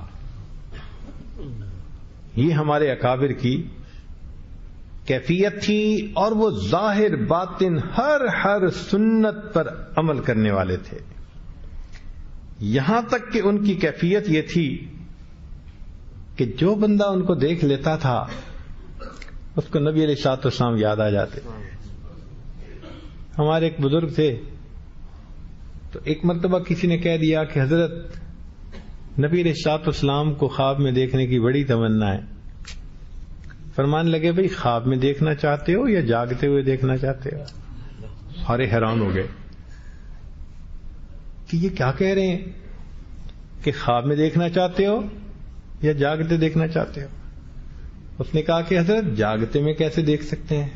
یہ ہمارے اکابر کی کیفیت تھی، اور وہ ظاہر باطن ہر سنت پر عمل کرنے والے تھے. یہاں تک کہ ان کی کیفیت یہ تھی کہ جو بندہ ان کو دیکھ لیتا تھا اس کو نبی علیہ الصلوۃ والسلام یاد آ جاتے. ہمارے ایک بزرگ تھے، تو ایک مرتبہ کسی نے کہہ دیا کہ حضرت نبی علیہ الصلوۃ والسلام کو خواب میں دیکھنے کی بڑی تمنا ہے. فرمان لگے بھئی خواب میں دیکھنا چاہتے ہو یا جاگتے ہوئے دیکھنا چاہتے ہو؟ سارے حیران ہو گئے کہ یہ کیا کہہ رہے ہیں کہ خواب میں دیکھنا چاہتے ہو یا جاگتے دیکھنا چاہتے ہو؟ اس نے کہا کہ حضرت جاگتے میں کیسے دیکھ سکتے ہیں؟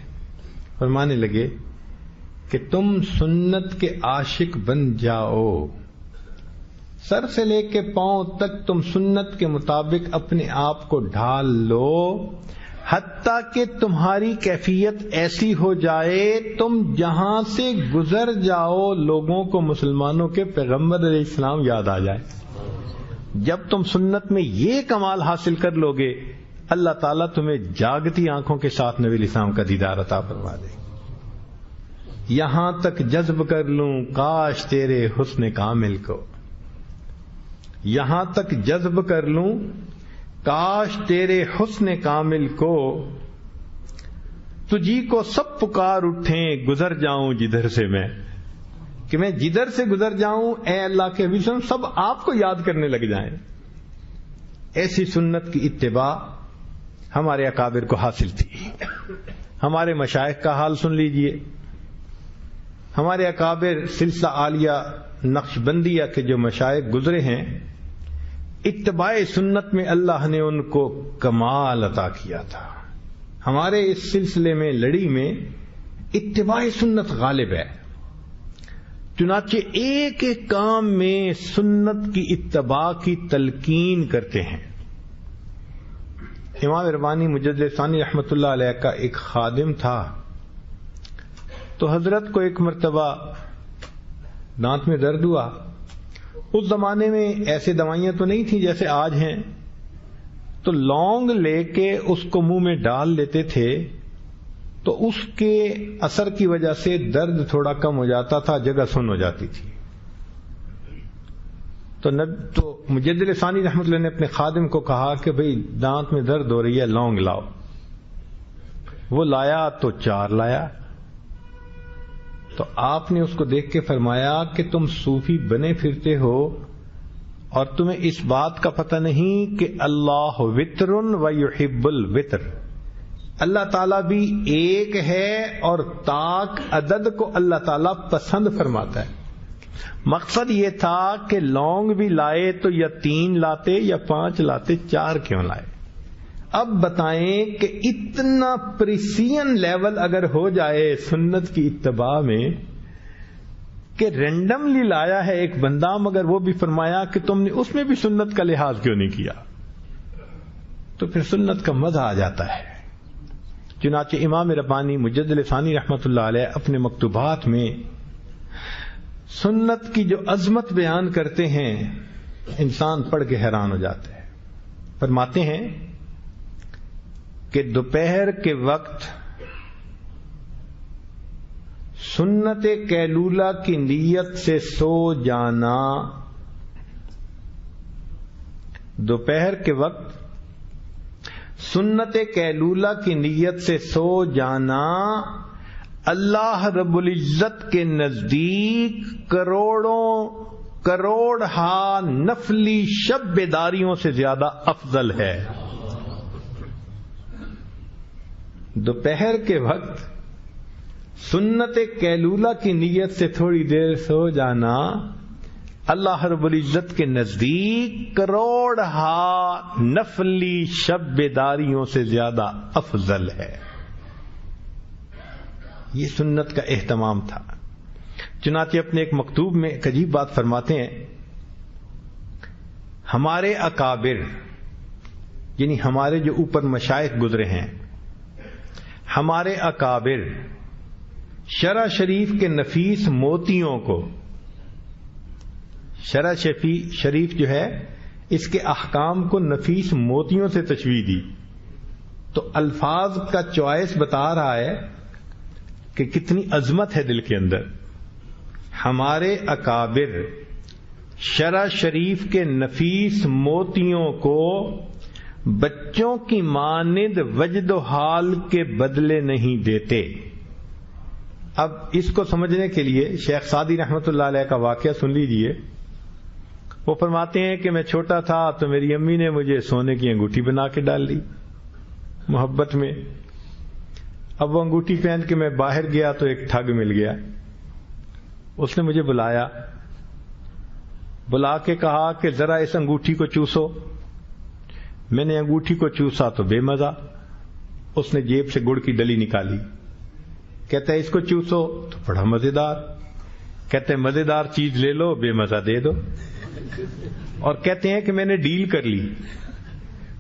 فرمانے لگے کہ تم سنت کے عاشق بن جاؤ، سر سے لے کے پاؤں تک تم سنت کے مطابق اپنے آپ کو ڈھال لو، حتیٰ کہ تمہاری کیفیت ایسی ہو جائے تم جہاں سے گزر جاؤ لوگوں کو مسلمانوں کے پیغمبر علیہ السلام یاد آ جائے. جب تم سنت میں یہ کمال حاصل کر لو گے اللہ تعالیٰ تمہیں جاگتی آنکھوں کے ساتھ نبی علیہ السلام کا دیدار عطا فرما دے. یہاں تک جذب کر لوں کاش تیرے حسن کامل کو، یہاں تک جذب کر لوں کاش تیرے حسن کامل کو، تجھی کو سب پکار اٹھیں گزر جاؤں جدھر سے میں، کہ میں جدھر سے گزر جاؤں اے اللہ کے حبیب سب آپ کو یاد کرنے لگ جائیں. ایسی سنت کی اتباع ہمارے اکابر کو حاصل تھی. ہمارے مشائخ کا حال سن لیجئے. ہمارے اکابر سلسلہ عالیہ نقشبندیہ کے جو مشائخ گزرے ہیں، اتباع سنت میں اللہ نے ان کو کمال عطا کیا تھا. ہمارے اس سلسلے میں لڑی میں اتباع سنت غالب ہے، چنانچہ ایک ایک کام میں سنت کی اتباع کی تلقین کرتے ہیں. امام ربانی مجدد ثانی رحمۃ اللہ علیہ کا ایک خادم تھا، تو حضرت کو ایک مرتبہ دانت میں درد ہوا. اس زمانے میں ایسے دوائیاں تو نہیں تھیں جیسے آج ہیں، تو لونگ لے کے اس کو منہ میں ڈال لیتے تھے تو اس کے اثر کی وجہ سے درد تھوڑا کم ہو جاتا تھا، جگہ سن ہو جاتی تھی. تو مجدد ثانی رحمۃ اللہ نے اپنے خادم کو کہا کہ بھئی دانت میں درد ہو رہی ہے، لونگ لاؤ. وہ لایا تو 4 لایا. تو آپ نے اس کو دیکھ کے فرمایا کہ تم صوفی بنے پھرتے ہو اور تمہیں اس بات کا پتہ نہیں کہ اللہ وتر و یحب الوتر، اللہ تعالیٰ بھی ایک ہے اور طاق عدد کو اللہ تعالیٰ پسند فرماتا ہے. مقصد یہ تھا کہ لونگ بھی لائے تو یا 3 لاتے یا 5 لاتے، 4 کیوں لائے؟ اب بتائیں کہ اتنا پریسین لیول اگر ہو جائے سنت کی اتباع میں کہ رینڈملی لایا ہے ایک بندہ مگر وہ بھی فرمایا کہ تم نے اس میں بھی سنت کا لحاظ کیوں نہیں کیا، تو پھر سنت کا مزہ آ جاتا ہے. چنانچہ امام ربانی مجدد ثانی رحمۃ اللہ علیہ اپنے مکتوبات میں سنت کی جو عظمت بیان کرتے ہیں انسان پڑھ کے حیران ہو جاتا ہے. فرماتے ہیں کہ دوپہر کے وقت سنت قیلولہ کی نیت سے سو جانا، دوپہر کے وقت سنت قیلولہ کی نیت سے سو جانا اللہ رب العزت کے نزدیک کروڑ ہا نفلی شب بیداریوں سے زیادہ افضل ہے. دوپہر کے وقت سنت قیلولہ کی نیت سے تھوڑی دیر سو جانا اللہ رب العزت کے نزدیک کروڑ ہا نفلی شب بیداریوں سے زیادہ افضل ہے. یہ سنت کا اہتمام تھا. چنانچہ اپنے ایک مکتوب میں ایک عجیب بات فرماتے ہیں، ہمارے اکابر یعنی ہمارے جو اوپر مشائخ گزرے ہیں، ہمارے اکابر شرع شریف کے نفیس موتیوں کو، شرع شریف جو ہے اس کے احکام کو نفیس موتیوں سے تشبیہ دی. تو الفاظ کا چوائس بتا رہا ہے کہ کتنی عظمت ہے دل کے اندر. ہمارے اکابر شرع شریف کے نفیس موتیوں کو بچوں کی مانند وجد و حال کے بدلے نہیں دیتے. اب اس کو سمجھنے کے لیے شیخ سعدی رحمۃ اللہ علیہ کا واقعہ سن لیجئے. وہ فرماتے ہیں کہ میں چھوٹا تھا تو میری امی نے مجھے سونے کی انگوٹھی بنا کے ڈال دی محبت میں. اب وہ انگوٹھی پہن کے میں باہر گیا تو ایک ٹھگ مل گیا. اس نے مجھے بلا کے کہا کہ ذرا اس انگوٹھی کو چوسو. میں نے انگوٹھی کو چوسا تو بے مزہ. اس نے جیب سے گڑ کی ڈلی نکالی. کہتا ہے اس کو چوسو تو بڑا مزیدار. کہتے ہیں مزیدار چیز لے لو بے مزہ دے دو. اور کہتے ہیں کہ میں نے ڈیل کر لی.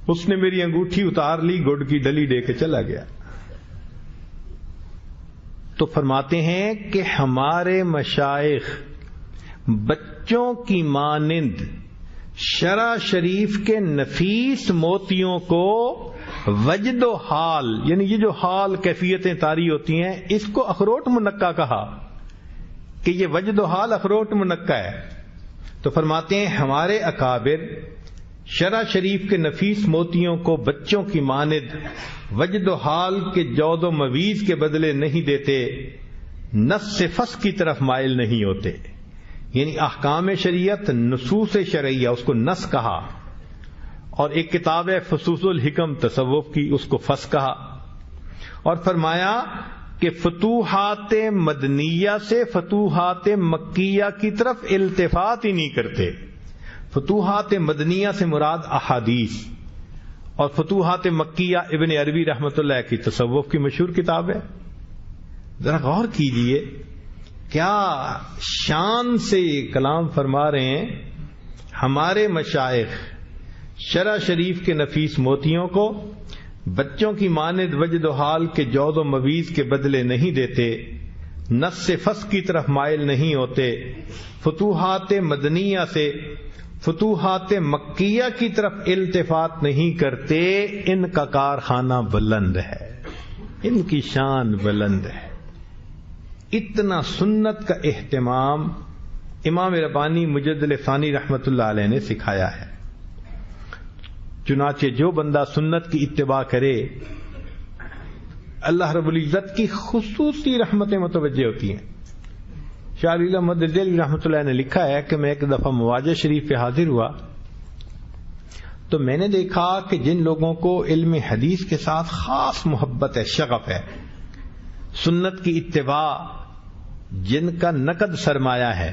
اس نے میری انگوٹھی اتار لی, گڑ کی ڈلی دے کے چلا گیا. تو فرماتے ہیں کہ ہمارے مشائخ بچوں کی مانند شرع شریف کے نفیس موتیوں کو وجد و حال، یعنی یہ جو حال کیفیتیں طاری ہوتی ہیں، اس کو اخروٹ منقع کہا کہ یہ وجد و حال اخروٹ منقع ہے. تو فرماتے ہیں ہمارے اکابر شرع شریف کے نفیس موتیوں کو بچوں کی مانند وجد و حال کے جود و مویز کے بدلے نہیں دیتے، نص سے فس کی طرف مائل نہیں ہوتے. یعنی احکام شریعت نصوص شرعیہ اس کو نص کہا، اور ایک کتاب ہے فصوص الحکم تصوف کی، اس کو فس کہا. اور فرمایا کہ فتوحات مدنیہ سے فتوحات مکیہ کی طرف التفات ہی نہیں کرتے. فتوحات مدنیہ سے مراد احادیث، اور فتوحات مکیہ ابن عربی رحمۃ اللہ کی تصوف کی مشہور کتاب ہے. ذرا غور کیجئے کیا شان سے کلام فرما رہے ہیں. ہمارے مشائخ شرع شریف کے نفیس موتیوں کو بچوں کی مانند وجد و حال کے جود و مویز کے بدلے نہیں دیتے، نص سے فس کی طرف مائل نہیں ہوتے، فتوحات مدنیہ سے فتوحات مکیہ کی طرف التفات نہیں کرتے. ان کا کارخانہ بلند ہے، ان کی شان بلند ہے. اتنا سنت کا اہتمام امام ربانی مجدد ثانی رحمت اللہ علیہ نے سکھایا ہے. چنانچہ جو بندہ سنت کی اتباع کرے اللہ رب العزت کی خصوصی رحمتیں متوجہ ہوتی ہیں. شاہ ولی اللہ محمد دہلوی رحمۃ اللہ نے لکھا ہے کہ میں ایک دفعہ مواجہ شریف پہ حاضر ہوا تو میں نے دیکھا کہ جن لوگوں کو علم حدیث کے ساتھ خاص محبت ہے، شغف ہے، سنت کی اتباع جن کا نقد سرمایہ ہے،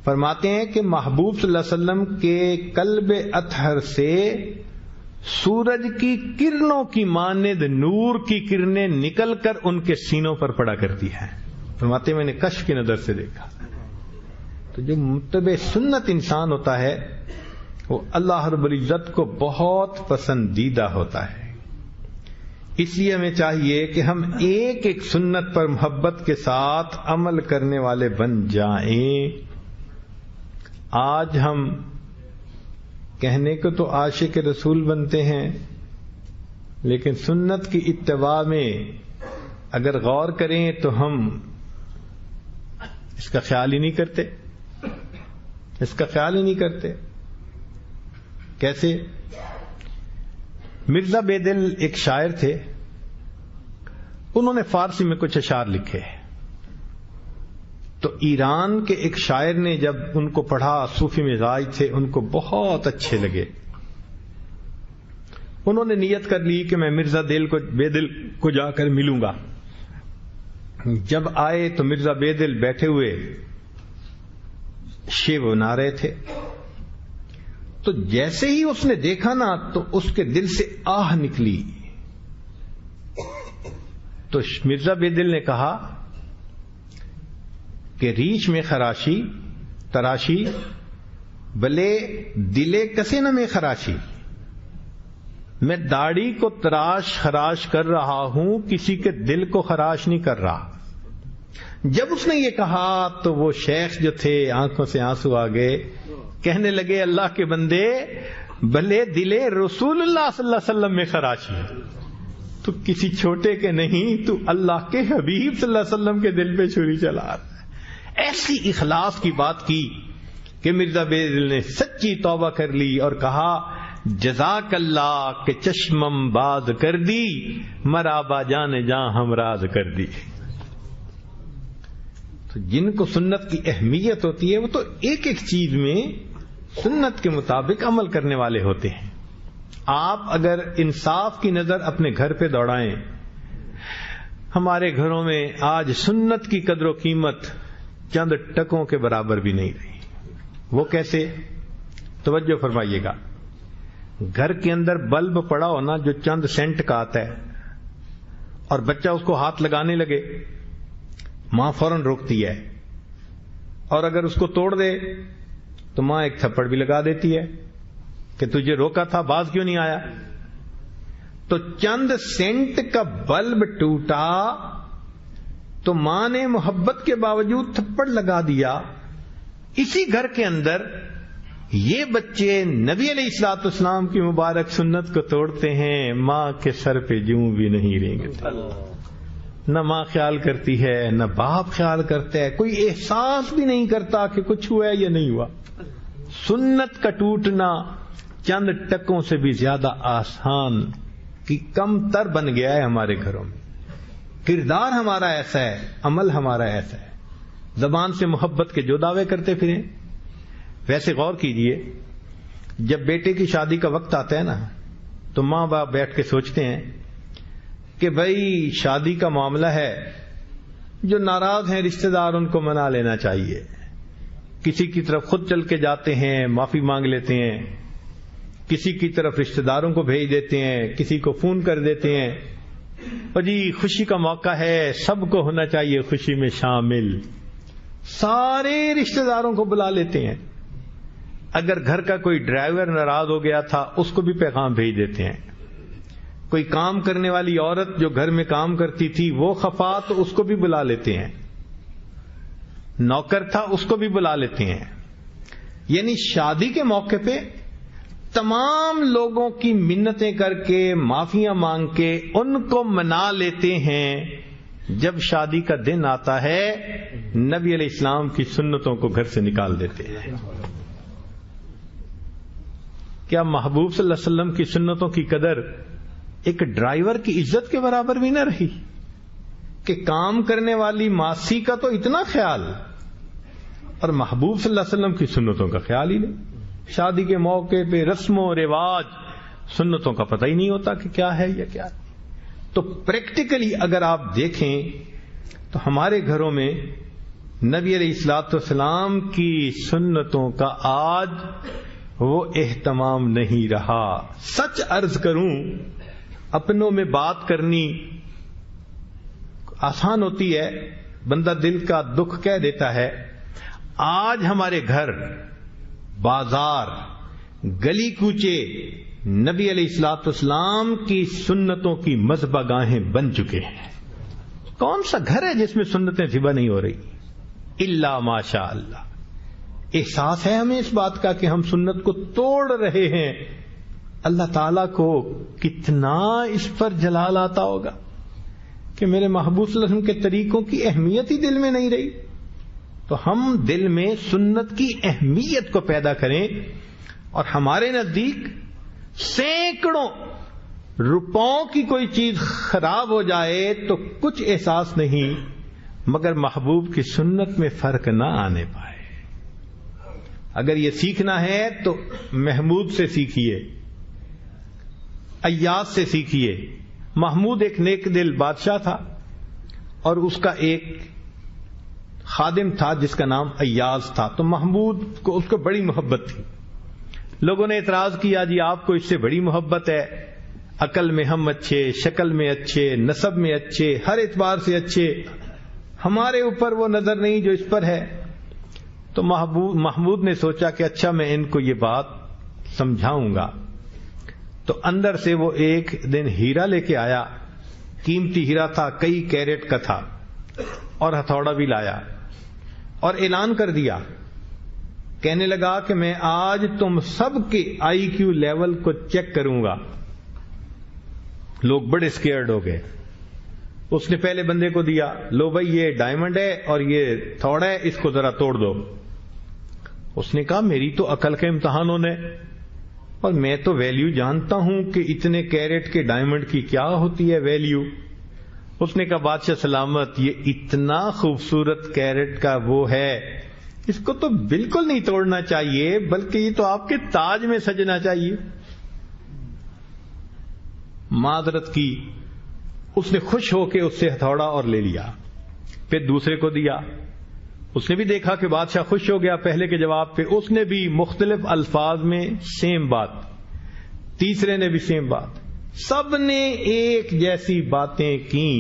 فرماتے ہیں کہ محبوب صلی اللہ علیہ وسلم کے قلب اطہر سے سورج کی کرنوں کی مانند نور کی کرنیں نکل کر ان کے سینوں پر پڑا کرتی ہیں. فرماتے ہیں میں نے کشف کی نظر سے دیکھا. تو جو متبع سنت انسان ہوتا ہے وہ اللہ رب العزت کو بہت پسندیدہ ہوتا ہے. اس لیے ہمیں چاہیے کہ ہم ایک ایک سنت پر محبت کے ساتھ عمل کرنے والے بن جائیں. آج ہم کہنے کو تو عاشق رسول بنتے ہیں، لیکن سنت کی اتباع میں اگر غور کریں تو ہم اس کا خیال ہی نہیں کرتے. اس کا خیال ہی نہیں کرتے. کیسے؟ مرزا بے دل ایک شاعر تھے، انہوں نے فارسی میں کچھ اشعار لکھے. تو ایران کے ایک شاعر نے جب ان کو پڑھا، صوفی مزاج تھے، ان کو بہت اچھے لگے. انہوں نے نیت کر لی کہ میں مرزا بے دل کو جا کر ملوں گا. جب آئے تو مرزا بے دل بیٹھے ہوئے شعر بنا رہے تھے. تو جیسے ہی اس نے دیکھا نا تو اس کے دل سے آہ نکلی. تو مرزا بے دل نے کہا کہ ریچھ میں خراشی تراشی بلے دلے کسے نہ میں خراشی. میں داڑھی کو تراش خراش کر رہا ہوں، کسی کے دل کو خراش نہیں کر رہا. جب اس نے یہ کہا تو وہ شیخ جو تھے آنکھوں سے آنسو آ گئے. کہنے لگے اللہ کے بندے، بھلے دلے رسول اللہ صلی اللہ علیہ وسلم میں خراشی، تو کسی چھوٹے کے نہیں، تو اللہ کے حبیب صلی اللہ علیہ وسلم کے دل پہ چھری چلا رہا ہے. ایسی اخلاص کی بات کی کہ مرزا بے دل نے سچی توبہ کر لی اور کہا جزاک اللہ کہ چشمم باز کر دی، مرابا جان جاں ہمراز کر دی. تو جن کو سنت کی اہمیت ہوتی ہے وہ تو ایک ایک چیز میں سنت کے مطابق عمل کرنے والے ہوتے ہیں. آپ اگر انصاف کی نظر اپنے گھر پہ دوڑائیں، ہمارے گھروں میں آج سنت کی قدر و قیمت چند ٹکوں کے برابر بھی نہیں رہی. وہ کیسے؟ توجہ فرمائیے گا. گھر کے اندر بلب پڑا ہونا جو چند سینٹ کا آتا ہے اور بچہ اس کو ہاتھ لگانے لگے، ماں فوراً روکتی ہے، اور اگر اس کو توڑ دے تو ماں ایک تھپڑ بھی لگا دیتی ہے کہ تجھے روکا تھا، باز کیوں نہیں آیا. تو چند سینٹ کا بلب ٹوٹا تو ماں نے محبت کے باوجود تھپڑ لگا دیا. اسی گھر کے اندر یہ بچے نبی علیہ الصلوۃ والسلام کی مبارک سنت کو توڑتے ہیں، ماں کے سر پہ جوں بھی نہیں رینگتے. نہ ماں خیال کرتی ہے، نہ باپ خیال کرتا ہے، کوئی احساس بھی نہیں کرتا کہ کچھ ہوا ہے یا نہیں ہوا. سنت کا ٹوٹنا چند ٹکوں سے بھی زیادہ آسان کی کم تر بن گیا ہے ہمارے گھروں میں. کردار ہمارا ایسا ہے، عمل ہمارا ایسا ہے، زبان سے محبت کے جو دعوے کرتے پھریں. ویسے غور کیجئے، جب بیٹے کی شادی کا وقت آتا ہے نا تو ماں باپ بیٹھ کے سوچتے ہیں کہ بھائی شادی کا معاملہ ہے، جو ناراض ہیں رشتہ دار ان کو منا لینا چاہیے. کسی کی طرف خود چل کے جاتے ہیں، معافی مانگ لیتے ہیں، کسی کی طرف رشتہ داروں کو بھیج دیتے ہیں، کسی کو فون کر دیتے ہیں، اور جی خوشی کا موقع ہے، سب کو ہونا چاہیے خوشی میں شامل. سارے رشتہ داروں کو بلا لیتے ہیں. اگر گھر کا کوئی ڈرائیور ناراض ہو گیا تھا اس کو بھی پیغام بھیج دیتے ہیں. کوئی کام کرنے والی عورت جو گھر میں کام کرتی تھی وہ خفا تو اس کو بھی بلا لیتے ہیں. نوکر تھا اس کو بھی بلا لیتے ہیں. یعنی شادی کے موقع پہ تمام لوگوں کی منتیں کر کے، معافیاں مانگ کے ان کو منا لیتے ہیں. جب شادی کا دن آتا ہے نبی علیہ السلام کی سنتوں کو گھر سے نکال دیتے ہیں. کیا محبوب صلی اللہ علیہ وسلم کی سنتوں کی قدر ایک ڈرائیور کی عزت کے برابر بھی نہ رہی کہ کام کرنے والی ماسی کا تو اتنا خیال اور محبوب صلی اللہ علیہ وسلم کی سنتوں کا خیال ہی نہیں. شادی کے موقع پہ رسم و رواج سنتوں کا پتہ ہی نہیں ہوتا کہ کیا ہے یا کیا. تو پریکٹیکلی اگر آپ دیکھیں تو ہمارے گھروں میں نبی علیہ الصلوۃ والسلام کی سنتوں کا آج وہ اہتمام نہیں رہا. سچ عرض کروں، اپنوں میں بات کرنی آسان ہوتی ہے، بندہ دل کا دکھ کہہ دیتا ہے. آج ہمارے گھر، بازار، گلی کوچے نبی علیہ الصلوۃ والسلام کی سنتوں کی مذبح گاہیں بن چکے ہیں. کون سا گھر ہے جس میں سنتیں ذبح نہیں ہو رہی؟ الا ماشاء اللہ. احساس ہے ہمیں اس بات کا کہ ہم سنت کو توڑ رہے ہیں. اللہ تعالیٰ کو کتنا اس پر جلال آتا ہوگا کہ میرے محبوب صلی اللہ علیہ وسلم کے طریقوں کی اہمیت ہی دل میں نہیں رہی. تو ہم دل میں سنت کی اہمیت کو پیدا کریں. اور ہمارے نزدیک سینکڑوں روپوں کی کوئی چیز خراب ہو جائے تو کچھ احساس نہیں، مگر محبوب کی سنت میں فرق نہ آنے پائے. اگر یہ سیکھنا ہے تو محمود سے سیکھیے، ایاز سے سیکھیے. محمود ایک نیک دل بادشاہ تھا اور اس کا ایک خادم تھا جس کا نام ایاز تھا. تو محمود کو اس کو بڑی محبت تھی. لوگوں نے اعتراض کیا، جی آپ کو اس سے بڑی محبت ہے، عقل میں ہم اچھے، شکل میں اچھے، نسب میں اچھے، ہر اعتبار سے اچھے، ہمارے اوپر وہ نظر نہیں جو اس پر ہے. تو محمود نے سوچا کہ اچھا میں ان کو یہ بات سمجھاؤں گا. تو اندر سے وہ ایک دن ہیرا لے کے آیا. قیمتی ہیرا تھا، کئی کیرٹ کا تھا، اور ہتھوڑا بھی لایا اور اعلان کر دیا. کہنے لگا کہ میں آج تم سب کے آئی کیو لیول کو چیک کروں گا. لوگ بڑے سکیئرڈ ہو گئے. اس نے پہلے بندے کو دیا، لو بھائی یہ ڈائمنڈ ہے اور یہ تھوڑا ہے، اس کو ذرا توڑ دو. اس نے کہا میری تو عقل کے امتحان ہونے، اور میں تو ویلیو جانتا ہوں کہ اتنے کیرٹ کے ڈائمنڈ کی کیا ہوتی ہے ویلیو. اس نے کہا بادشاہ سلامت یہ اتنا خوبصورت کیرٹ کا وہ ہے، اس کو تو بالکل نہیں توڑنا چاہیے، بلکہ یہ تو آپ کے تاج میں سجنا چاہیے. معذرت کی، اس نے خوش ہو کے اس سے ہتھوڑا اور لے لیا، پھر دوسرے کو دیا. اس نے بھی دیکھا کہ بادشاہ خوش ہو گیا پہلے کے جواب پہ، اس نے بھی مختلف الفاظ میں سیم بات، تیسرے نے بھی سیم بات، سب نے ایک جیسی باتیں کی.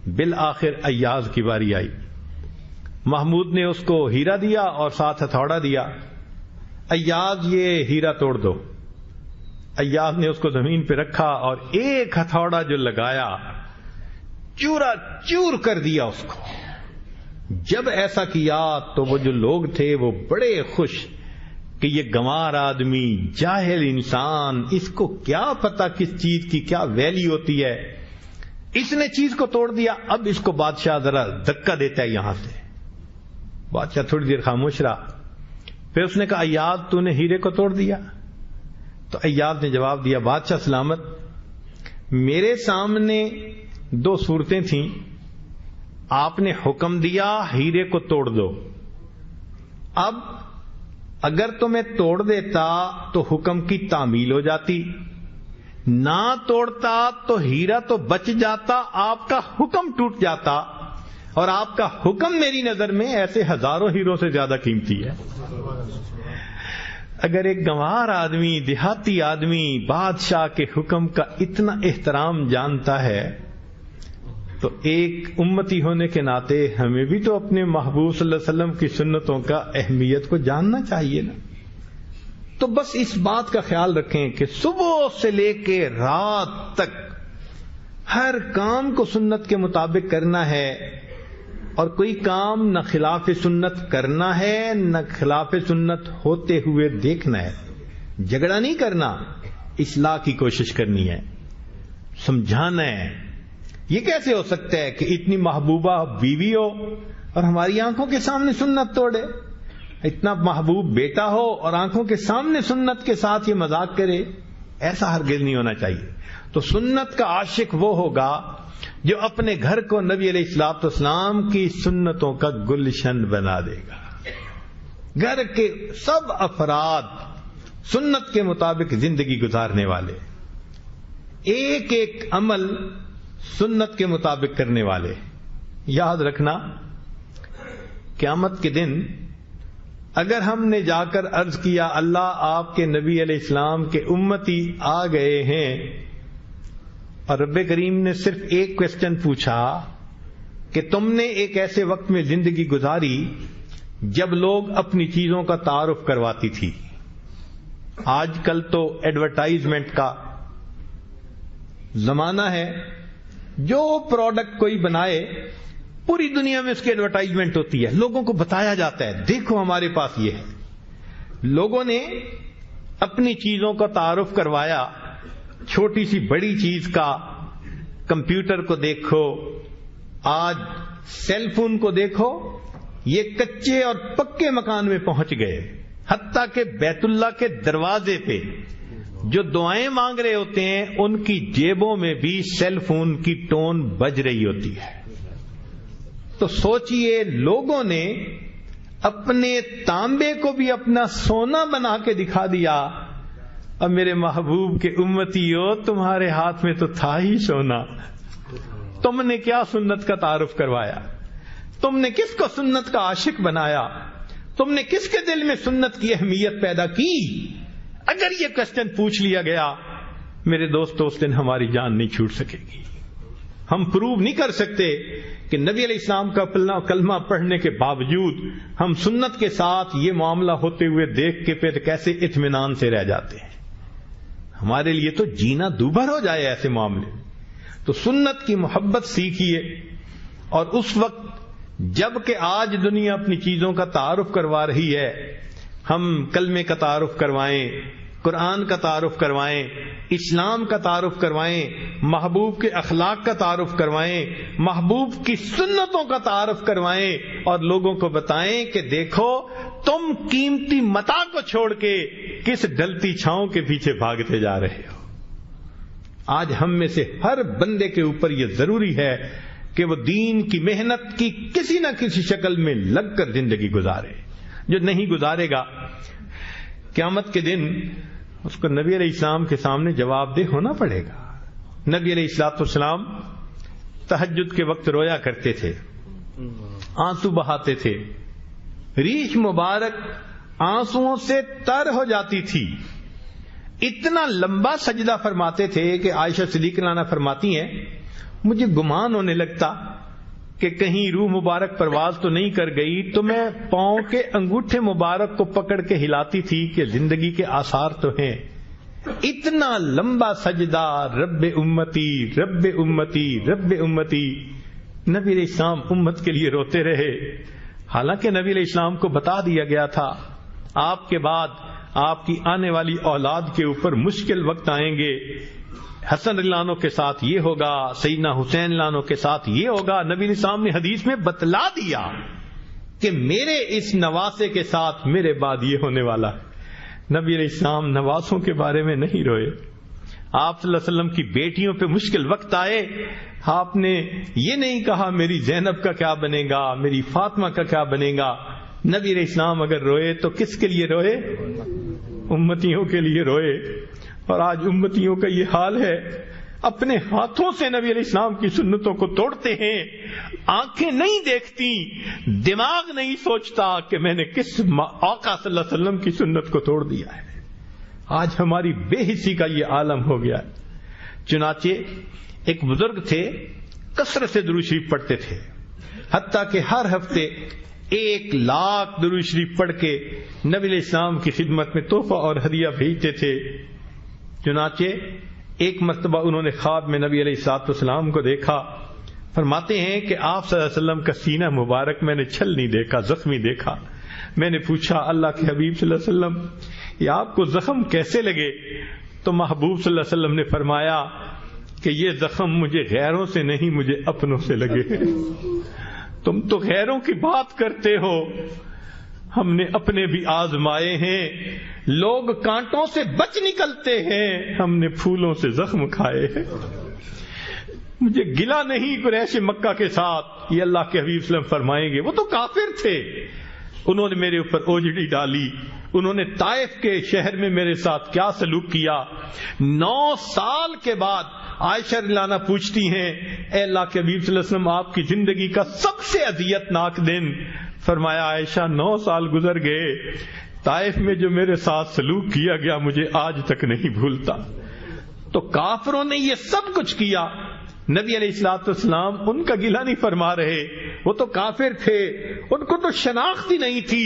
بالآخر ایاز کی باری آئی. محمود نے اس کو ہیرا دیا اور ساتھ ہتھوڑا دیا. ایاز یہ ہیرا توڑ دو. ایاز نے اس کو زمین پہ رکھا اور ایک ہتھوڑا جو لگایا چورا چور کر دیا اس کو. جب ایسا کیا تو وہ جو لوگ تھے وہ بڑے خوش کہ یہ گنوار آدمی، جاہل انسان، اس کو کیا پتا کس چیز کی کیا ویلیو ہوتی ہے، اس نے چیز کو توڑ دیا. اب اس کو بادشاہ ذرا دھکا دیتا ہے یہاں سے. بادشاہ تھوڑی دیر خاموش رہا، پھر اس نے کہا ایاز تو نے ہیرے کو توڑ دیا؟ تو ایاز نے جواب دیا بادشاہ سلامت میرے سامنے دو صورتیں تھیں، آپ نے حکم دیا ہیرے کو توڑ دو. اب اگر تو میں توڑ دیتا تو حکم کی تعمیل ہو جاتی، نہ توڑتا تو ہیرا تو بچ جاتا، آپ کا حکم ٹوٹ جاتا، اور آپ کا حکم میری نظر میں ایسے ہزاروں ہیروں سے زیادہ قیمتی ہے. اگر ایک گنوار آدمی، دیہاتی آدمی بادشاہ کے حکم کا اتنا احترام جانتا ہے تو ایک امتی ہونے کے ناطے ہمیں بھی تو اپنے محبوب صلی اللہ علیہ وسلم کی سنتوں کا اہمیت کو جاننا چاہیے نا. تو بس اس بات کا خیال رکھیں کہ صبح سے لے کے رات تک ہر کام کو سنت کے مطابق کرنا ہے، اور کوئی کام نہ خلاف سنت کرنا ہے نہ خلاف سنت ہوتے ہوئے دیکھنا ہے. جھگڑا نہیں کرنا، اصلاح کی کوشش کرنی ہے، سمجھانا ہے. یہ کیسے ہو سکتا ہے کہ اتنی محبوبہ بیوی ہو اور ہماری آنکھوں کے سامنے سنت توڑے، اتنا محبوب بیٹا ہو اور آنکھوں کے سامنے سنت کے ساتھ یہ مذاق کرے؟ ایسا ہرگز نہیں ہونا چاہیے. تو سنت کا عاشق وہ ہوگا جو اپنے گھر کو نبی علیہ الصلوۃ والسلام کی سنتوں کا گلشن بنا دے گا. گھر کے سب افراد سنت کے مطابق زندگی گزارنے والے، ایک ایک عمل سنت کے مطابق کرنے والے. یاد رکھنا قیامت کے دن اگر ہم نے جا کر عرض کیا اللہ آپ کے نبی علیہ السلام کے امتی آ گئے ہیں، اور رب کریم نے صرف ایک کوسچن پوچھا کہ تم نے ایک ایسے وقت میں زندگی گزاری جب لوگ اپنی چیزوں کا تعارف کرواتی تھی. آج کل تو ایڈورٹائزمنٹ کا زمانہ ہے، جو پروڈکٹ کوئی بنائے پوری دنیا میں اس کی ایڈورٹائزمنٹ ہوتی ہے، لوگوں کو بتایا جاتا ہے دیکھو ہمارے پاس یہ ہے. لوگوں نے اپنی چیزوں کا تعارف کروایا، چھوٹی سی بڑی چیز کا، کمپیوٹر کو دیکھو، آج سیل فون کو دیکھو، یہ کچے اور پکے مکان میں پہنچ گئے. حتیٰ کہ بیت اللہ کے دروازے پہ جو دعائیں مانگ رہے ہوتے ہیں ان کی جیبوں میں بھی سیل فون کی ٹون بج رہی ہوتی ہے. تو سوچئے لوگوں نے اپنے تانبے کو بھی اپنا سونا بنا کے دکھا دیا. اب میرے محبوب کے امتیو تمہارے ہاتھ میں تو تھا ہی سونا، تم نے کیا سنت کا تعارف کروایا؟ تم نے کس کو سنت کا عاشق بنایا؟ تم نے کس کے دل میں سنت کی اہمیت پیدا کی؟ اگر یہ کوسچن پوچھ لیا گیا میرے دوستو اس دن ہماری جان نہیں چھوٹ سکے گی. ہم پروو نہیں کر سکتے کہ نبی علیہ السلام کا کلمہ پڑھنے کے باوجود ہم سنت کے ساتھ یہ معاملہ ہوتے ہوئے دیکھ کے پھر کیسے اطمینان سے رہ جاتے ہیں. ہمارے لیے تو جینا دوبھر ہو جائے ایسے معاملے. تو سنت کی محبت سیکھیے، اور اس وقت جب کہ آج دنیا اپنی چیزوں کا تعارف کروا رہی ہے، ہم کلمے کا تعارف کروائیں، قرآن کا تعارف کروائیں، اسلام کا تعارف کروائیں، محبوب کے اخلاق کا تعارف کروائیں، محبوب کی سنتوں کا تعارف کروائیں، اور لوگوں کو بتائیں کہ دیکھو تم قیمتی متاع کو چھوڑ کے کس ڈلتی چھاؤں کے پیچھے بھاگتے جا رہے ہو. آج ہم میں سے ہر بندے کے اوپر یہ ضروری ہے کہ وہ دین کی محنت کی کسی نہ کسی شکل میں لگ کر زندگی گزارے. جو نہیں گزارے گا قیامت کے دن اس کو نبی علیہ السلام کے سامنے جواب دہ ہونا پڑے گا. نبی علیہ السلام تہجد کے وقت رویا کرتے تھے, آنسو بہاتے تھے, ریش مبارک آنسوؤں سے تر ہو جاتی تھی. اتنا لمبا سجدہ فرماتے تھے کہ عائشہ صدیقہ عنہا فرماتی ہیں مجھے گمان ہونے لگتا کہ کہیں روح مبارک پرواز تو نہیں کر گئی, تو میں پاؤں کے انگوٹھے مبارک کو پکڑ کے ہلاتی تھی کہ زندگی کے آثار تو ہیں. اتنا لمبا سجدہ, رب امتی رب امتی رب امتی. نبی علیہ السلام امت کے لیے روتے رہے, حالانکہ نبی علیہ السلام کو بتا دیا گیا تھا آپ کے بعد آپ کی آنے والی اولاد کے اوپر مشکل وقت آئیں گے. حسن رضی اللہ عنہ کے ساتھ یہ ہوگا, سیدنا حسین رضی اللہ عنہ کے ساتھ یہ ہوگا. نبی علیہ السلام نے حدیث میں بتلا دیا کہ میرے اس نواسے کے ساتھ میرے بعد یہ ہونے والا ہے. نبی علیہ السلام نواسوں کے بارے میں نہیں روئے. آپ صلی اللہ علیہ وسلم کی بیٹیوں پہ مشکل وقت آئے, آپ نے یہ نہیں کہا میری زینب کا کیا بنے گا, میری فاطمہ کا کیا بنے گا. نبی علیہ السلام اگر روئے تو کس کے لیے روئے؟ امتیوں کے لیے روئے. اور آج امتیوں کا یہ حال ہے, اپنے ہاتھوں سے نبی علیہ السلام کی سنتوں کو توڑتے ہیں. آنکھیں نہیں دیکھتی, دماغ نہیں سوچتا کہ میں نے کس آقا صلی اللہ علیہ وسلم کی سنت کو توڑ دیا ہے. آج ہماری بے حسی کا یہ عالم ہو گیا ہے. چنانچہ ایک بزرگ تھے, کثرت سے درود شریف پڑھتے تھے, حتیٰ کہ ہر ہفتے 1,00,000 درود شریف پڑھ کے نبی علیہ السلام کی خدمت میں تحفہ اور ہدیہ بھیجتے تھے. چنانچہ ایک مرتبہ انہوں نے خواب میں نبی علیہ السلام کو دیکھا. فرماتے ہیں کہ آپ صلی اللہ علیہ وسلم کا سینہ مبارک میں نے چھل نہیں دیکھا, زخمی دیکھا. میں نے پوچھا اللہ کے حبیب صلی اللہ علیہ وسلم یہ آپ کو زخم کیسے لگے؟ تو محبوب صلی اللہ علیہ وسلم نے فرمایا کہ یہ زخم مجھے غیروں سے نہیں, مجھے اپنوں سے لگے. تم تو غیروں کی بات کرتے ہو, ہم نے اپنے بھی آزمائے ہیں. لوگ کانٹوں سے بچ نکلتے ہیں, ہم نے پھولوں سے زخم کھائے ہیں. مجھے گلا نہیں قریش مکہ کے ساتھ. یہ اللہ کے حبیب صلی اللہ علیہ وسلم فرمائیں گے وہ تو کافر تھے, انہوں نے میرے اوپر اوجڑی ڈالی, انہوں نے طائف کے شہر میں میرے ساتھ کیا سلوک کیا. 9 سال کے بعد عائشہ رضی اللہ عنہا پوچھتی ہیں اے اللہ کے حبیب صلی اللہ علیہ وسلم آپ کی زندگی کا سب سے اذیت ناک دن. فرمایا عائشہ 9 سال گزر گئے, طائف میں جو میرے ساتھ سلوک کیا گیا مجھے آج تک نہیں بھولتا. تو کافروں نے یہ سب کچھ کیا, نبی علیہ السلام ان کا گلہ نہیں فرما رہے. وہ تو کافر تھے, ان کو تو شناخت ہی نہیں تھی,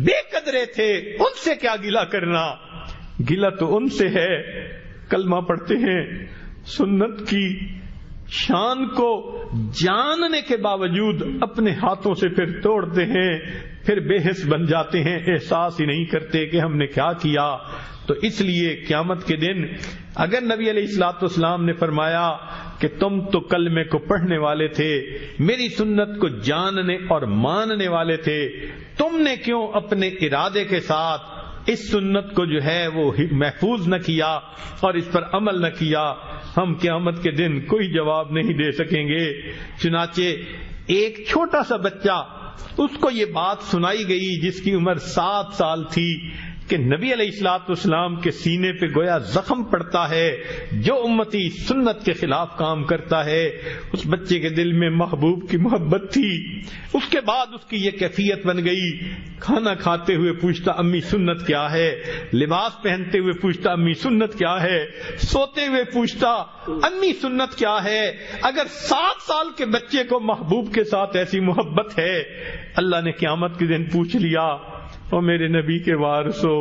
بے قدرے تھے, ان سے کیا گلہ کرنا. گلہ تو ان سے ہے کلمہ پڑھتے ہیں, سنت کی شان کو جاننے کے باوجود اپنے ہاتھوں سے پھر توڑتے ہیں, پھر بے حس بن جاتے ہیں, احساس ہی نہیں کرتے کہ ہم نے کیا کیا. تو اس لیے قیامت کے دن اگر نبی علیہ السلام نے فرمایا کہ تم تو کلمے کو پڑھنے والے تھے, میری سنت کو جاننے اور ماننے والے تھے, تم نے کیوں اپنے ارادے کے ساتھ اس سنت کو جو ہے وہ محفوظ نہ کیا اور اس پر عمل نہ کیا, ہم قیامت کے دن کوئی جواب نہیں دے سکیں گے. چنانچہ ایک چھوٹا سا بچہ, اس کو یہ بات سنائی گئی جس کی عمر 7 سال تھی کہ نبی علیہ السلام کے سینے پہ گویا زخم پڑتا ہے, جو امتی سنت کے خلاف کام کرتا ہے. اس بچے کے دل میں محبوب کی محبت تھی. اس کے بعد اس کی یہ کیفیت بن گئی, کھانا کھاتے ہوئے پوچھتا امی سنت کیا ہے, لباس پہنتے ہوئے پوچھتا امی سنت کیا ہے, سوتے ہوئے پوچھتا امی سنت کیا ہے. اگر 7 سال کے بچے کو محبوب کے ساتھ ایسی محبت ہے, اللہ نے قیامت کے دن پوچھ لیا او میرے نبی کے وارثو,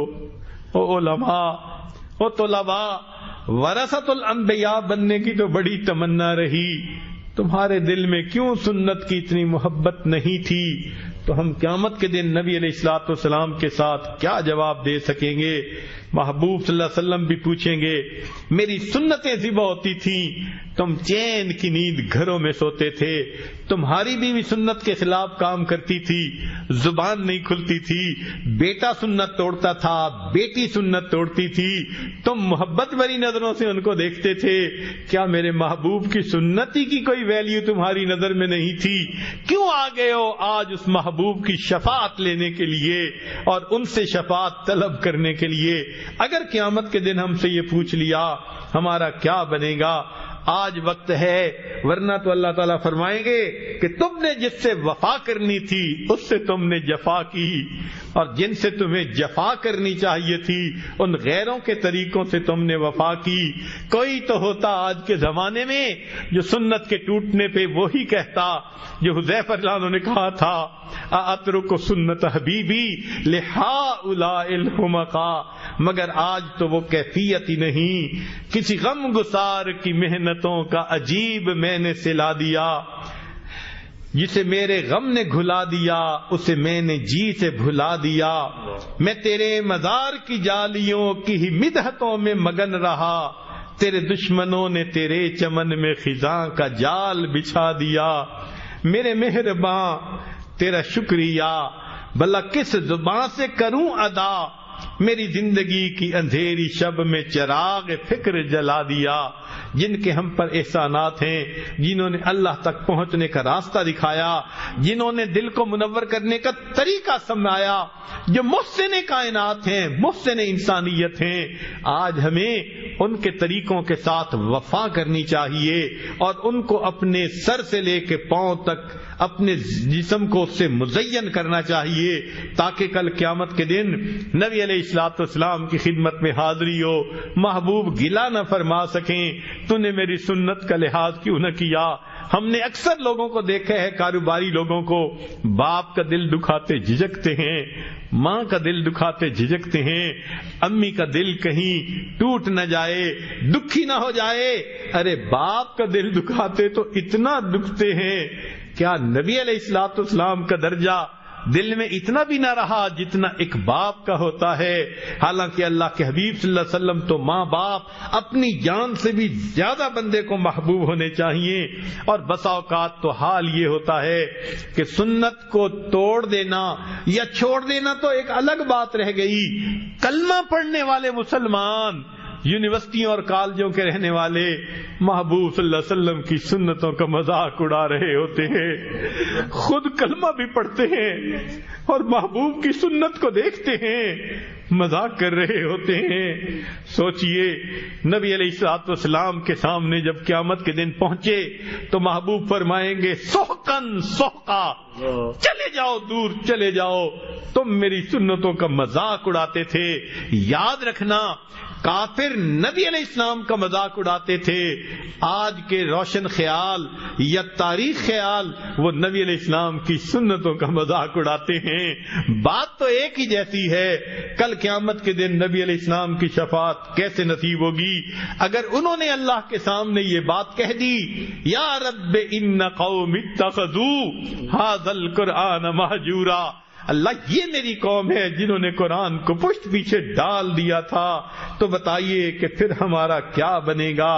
او علماء, او طلباء, ورثۃ الانبیاء بننے کی تو بڑی تمنا رہی, تمہارے دل میں کیوں سنت کی اتنی محبت نہیں تھی؟ تو ہم قیامت کے دن نبی علیہ السلام کے ساتھ کیا جواب دے سکیں گے؟ محبوب صلی اللہ علیہ وسلم بھی پوچھیں گے میری سنتیں ذبح ہوتی تھیں تم چین کی نیند گھروں میں سوتے تھے، تمہاری بیوی سنت کے خلاف کام کرتی تھی، زبان نہیں کھلتی تھی، بیٹا سنت توڑتا تھا، بیٹی سنت توڑتی تھی، تم محبت بھری نظروں سے ان کو دیکھتے تھے۔ کیا میرے محبوب کی سنتی کی کوئی ویلیو تمہاری نظر میں نہیں تھی؟ کیوں آ گئے ہو آج اس محبوب کی شفاعت لینے کے لیے اور ان سے شفاعت طلب کرنے کے لیے؟ اگر قیامت کے دن ہم سے یہ پوچھ لیا ہمارا کیا بنے گا؟ آج وقت ہے، ورنہ تو اللہ تعالیٰ فرمائیں گے کہ تم نے جس سے وفا کرنی تھی اس سے تم نے جفا کی، اور جن سے تمہیں جفا کرنی چاہیے تھی ان غیروں کے طریقوں سے تم نے وفا کی۔ کوئی تو ہوتا آج کے زمانے میں جو سنت کے ٹوٹنے پہ وہی کہتا جو حذیفہ رضی اللہ عنہ نے کہا تھا، اترک سنت حبیبی لہؤلاء الحمقاء، مگر آج تو وہ کیفیت ہی نہیں۔ کسی غم گسار کی محنتوں کا عجیب میں نے سلا دیا، جسے میرے غم نے گھلا دیا اسے میں نے جی سے بھلا دیا۔ میں تیرے مزار کی جالیوں کی ہی مدحتوں میں مگن رہا، تیرے دشمنوں نے تیرے چمن میں خزاں کا جال بچھا دیا۔ میرے مہرباں تیرا شکریہ بھلا کس زبان سے کروں ادا، میری زندگی کی اندھیری شب میں چراغ فکر جلا دیا۔ جن کے ہم پر احسانات ہیں، جنہوں نے اللہ تک پہنچنے کا راستہ دکھایا، جنہوں نے دل کو منور کرنے کا طریقہ سمجھایا، جو محسن کائنات ہیں، محسن انسانیت ہیں، آج ہمیں ان کے طریقوں کے ساتھ وفا کرنی چاہیے اور ان کو اپنے سر سے لے کے پاؤں تک اپنے جسم کو اس سے مزین کرنا چاہیے، تاکہ کل قیامت کے دن نبی علیہ الصلوۃ والسلام کی خدمت میں حاضری ہو، محبوب گلہ نہ فرما سکیں تو نے میری سنت کا لحاظ کیوں نہ کیا۔ ہم نے اکثر لوگوں کو دیکھا ہے، کاروباری لوگوں کو، باپ کا دل دکھاتے جھجکتے ہیں، ماں کا دل دکھاتے جھجکتے ہیں، امی کا دل کہیں ٹوٹ نہ جائے، دکھی نہ ہو جائے۔ ارے باپ کا دل دکھاتے تو اتنا دکھتے ہیں، کیا نبی علیہ الصلوۃ والسلام کا درجہ دل میں اتنا بھی نہ رہا جتنا ایک باپ کا ہوتا ہے؟ حالانکہ اللہ کے حبیب صلی اللہ علیہ وسلم تو ماں باپ اپنی جان سے بھی زیادہ بندے کو محبوب ہونے چاہیے، اور بسا اوقات تو حال یہ ہوتا ہے کہ سنت کو توڑ دینا یا چھوڑ دینا تو ایک الگ بات رہ گئی، کلمہ پڑھنے والے مسلمان، یونیورسٹیوں اور کالجوں کے رہنے والے محبوب صلی اللہ علیہ وسلم کی سنتوں کا مذاق اڑا رہے ہوتے ہیں، خود کلمہ بھی پڑھتے ہیں اور محبوب کی سنت کو دیکھتے ہیں، مذاق کر رہے ہوتے ہیں۔ سوچئے نبی علیہ الصلوۃ والسلام کے سامنے جب قیامت کے دن پہنچے تو محبوب فرمائیں گے سحقن سحقا، چلے جاؤ دور چلے جاؤ، تم میری سنتوں کا مذاق اڑاتے تھے۔ یاد رکھنا کافر نبی علیہ السلام کا مذاق اڑاتے تھے، آج کے روشن خیال یا تاریخ خیال وہ نبی علیہ السلام کی سنتوں کا مذاق اڑاتے ہیں۔ بات تو ایک ہی جیسی ہے، کل قیامت کے دن نبی علیہ السلام کی شفاعت کیسے نصیب ہوگی اگر انہوں نے اللہ کے سامنے یہ بات کہہ دی، یا رب ان قوم اتخذوا ھذا القرآن مہجورا، اللہ یہ میری قوم ہے جنہوں نے قرآن کو پشت پیچھے ڈال دیا تھا، تو بتائیے کہ پھر ہمارا کیا بنے گا؟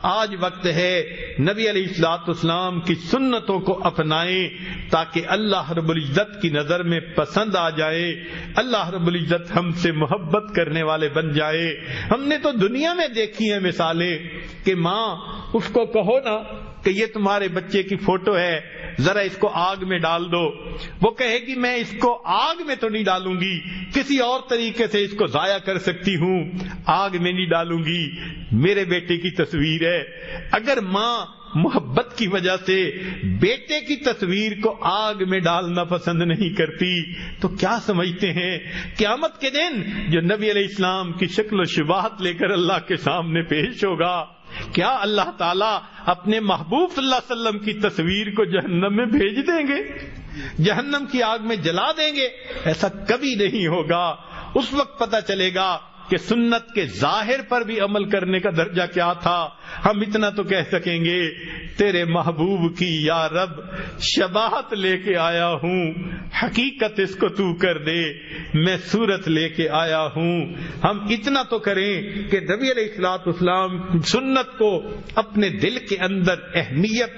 آج وقت ہے نبی علیہ الصلوۃ والسلام کی سنتوں کو اپنائیں تاکہ اللہ رب العزت کی نظر میں پسند آ جائے، اللہ رب العزت ہم سے محبت کرنے والے بن جائے۔ ہم نے تو دنیا میں دیکھی ہیں مثالیں کہ ماں اس کو کہو نا کہ یہ تمہارے بچے کی فوٹو ہے، ذرا اس کو آگ میں ڈال دو، وہ کہے گی میں اس کو آگ میں تو نہیں ڈالوں گی، کسی اور طریقے سے اس کو ضائع کر سکتی ہوں، آگ میں نہیں ڈالوں گی۔ میرے بیٹے کی تصویر ہے، اگر ماں محبت کی وجہ سے بیٹے کی تصویر کو آگ میں ڈالنا پسند نہیں کرتی تو کیا سمجھتے ہیں قیامت کے دن جو نبی علیہ السلام کی شکل و شباہت لے کر اللہ کے سامنے پیش ہوگا، کیا اللہ تعالیٰ اپنے محبوب صلی اللہ علیہ وسلم کی تصویر کو جہنم میں بھیج دیں گے، جہنم کی آگ میں جلا دیں گے؟ ایسا کبھی نہیں ہوگا۔ اس وقت پتہ چلے گا کہ سنت کے ظاہر پر بھی عمل کرنے کا درجہ کیا تھا. ہم اتنا تو کہہ سکیں گے تیرے محبوب کی یا رب شباہت لے کے آیا ہوں, حقیقت اس کو تو کر دے, میں صورت لے کے آیا ہوں. ہم اتنا تو کریں کہ نبی علیہ الصلوۃ والسلام سنت کو اپنے دل کے اندر اہمیت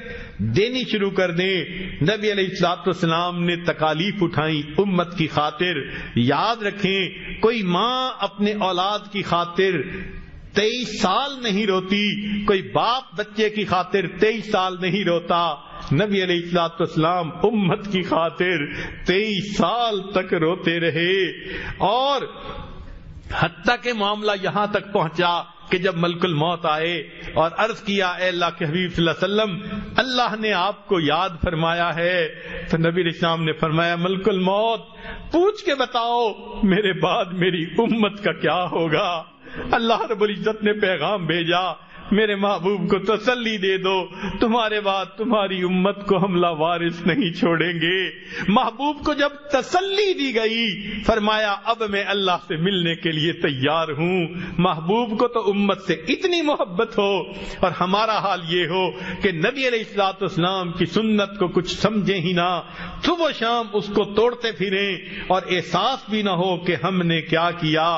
دینی شروع کر دیں. نبی علیہ الصلوۃ والسلام نے تکالیف اٹھائیں امت کی خاطر. یاد رکھیں کوئی ماں اپنے اولاد کی خاطر 23 سال نہیں روتی, کوئی باپ بچے کی خاطر 23 سال نہیں روتا. نبی علیہ الصلوۃ والسلام امت کی خاطر 23 سال تک روتے رہے. اور حتیٰ کہ معاملہ یہاں تک پہنچا کہ جب ملک الموت آئے اور عرض کیا اے اللہ کے حبیب صلی اللہ علیہ وسلم اللہ نے آپ کو یاد فرمایا ہے, تو نبی علیہ السلام نے فرمایا ملک الموت پوچھ کے بتاؤ میرے بعد میری امت کا کیا ہوگا. اللہ رب العزت نے پیغام بھیجا میرے محبوب کو تسلی دے دو تمہارے بعد تمہاری امت کو ہم لاوارث نہیں چھوڑیں گے. محبوب کو جب تسلی دی گئی فرمایا اب میں اللہ سے ملنے کے لیے تیار ہوں. محبوب کو تو امت سے اتنی محبت ہو اور ہمارا حال یہ ہو کہ نبی علیہ الصلوۃ والسلام کی سنت کو کچھ سمجھیں ہی نہ, صبح و شام اس کو توڑتے پھریں اور احساس بھی نہ ہو کہ ہم نے کیا کیا.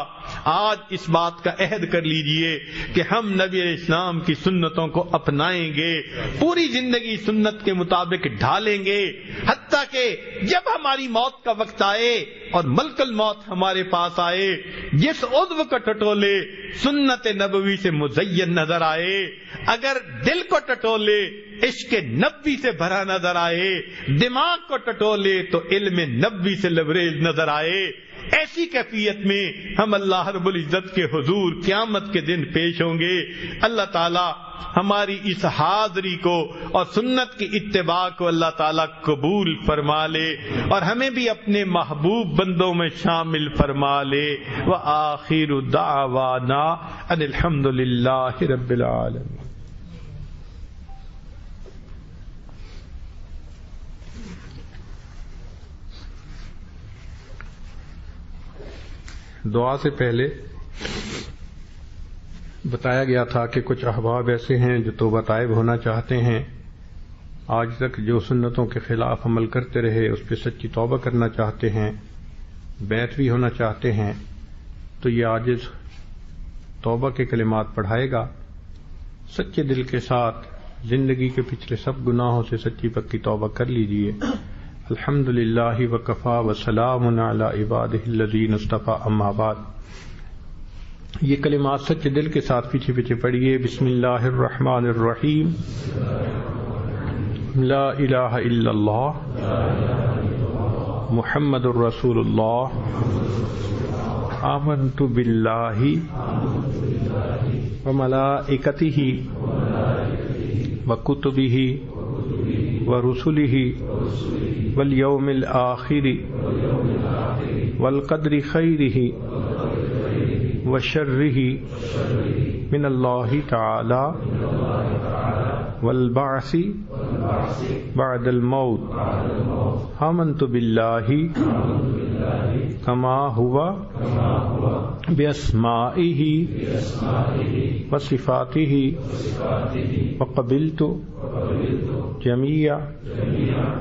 آج اس بات کا عہد کر لیجئے کہ ہم نبی علیہ السلام کی سنتوں کو اپنائیں گے, پوری زندگی سنت کے مطابق ڈھالیں گے, حتیٰ کہ جب ہماری موت کا وقت آئے اور ملک الموت ہمارے پاس آئے, جس عضو کا ٹٹولے سنت نبوی سے مزین نظر آئے, اگر دل کو ٹٹولے عشق نبوی سے بھرا نظر آئے, دماغ کو ٹٹولے تو علم نبوی سے لبریز نظر آئے, ایسی کیفیت میں ہم اللہ رب العزت کے حضور قیامت کے دن پیش ہوں گے. اللہ تعالی ہماری اس حاضری کو اور سنت کی اتباع کو اللہ تعالی قبول فرما لے اور ہمیں بھی اپنے محبوب بندوں میں شامل فرما لے. وآخر دعوانا ان الحمد للہ رب العالمین. دعا سے پہلے بتایا گیا تھا کہ کچھ احباب ایسے ہیں جو توبہ طائب ہونا چاہتے ہیں, آج تک جو سنتوں کے خلاف عمل کرتے رہے اس پہ سچی توبہ کرنا چاہتے ہیں, بیعت بھی ہونا چاہتے ہیں, تو یہ عاجز توبہ کے کلمات پڑھائے گا. سچے دل کے ساتھ زندگی کے پچھلے سب گناہوں سے سچی پکی توبہ کر لیجئے. الحمد للہ وکفا وسلام علی عبادہ الذین اصطفی اما بعد. یہ کلمات سچے دل کے ساتھ پیچھے پیچھے پڑھیے. بسم اللہ الرحمن الرحیم. لا الہ الا اللہ محمد الرسول اللہ آمنت باللہ وملائکتہ وکتبہ ورسلہ والیوم الآخر والقدر خیرہ وشرہ من اللہ تعالی والبعث بعد الموت. آمنت باللہ کما ہوا باسمائہ وصفاتہ وقبلت جمیع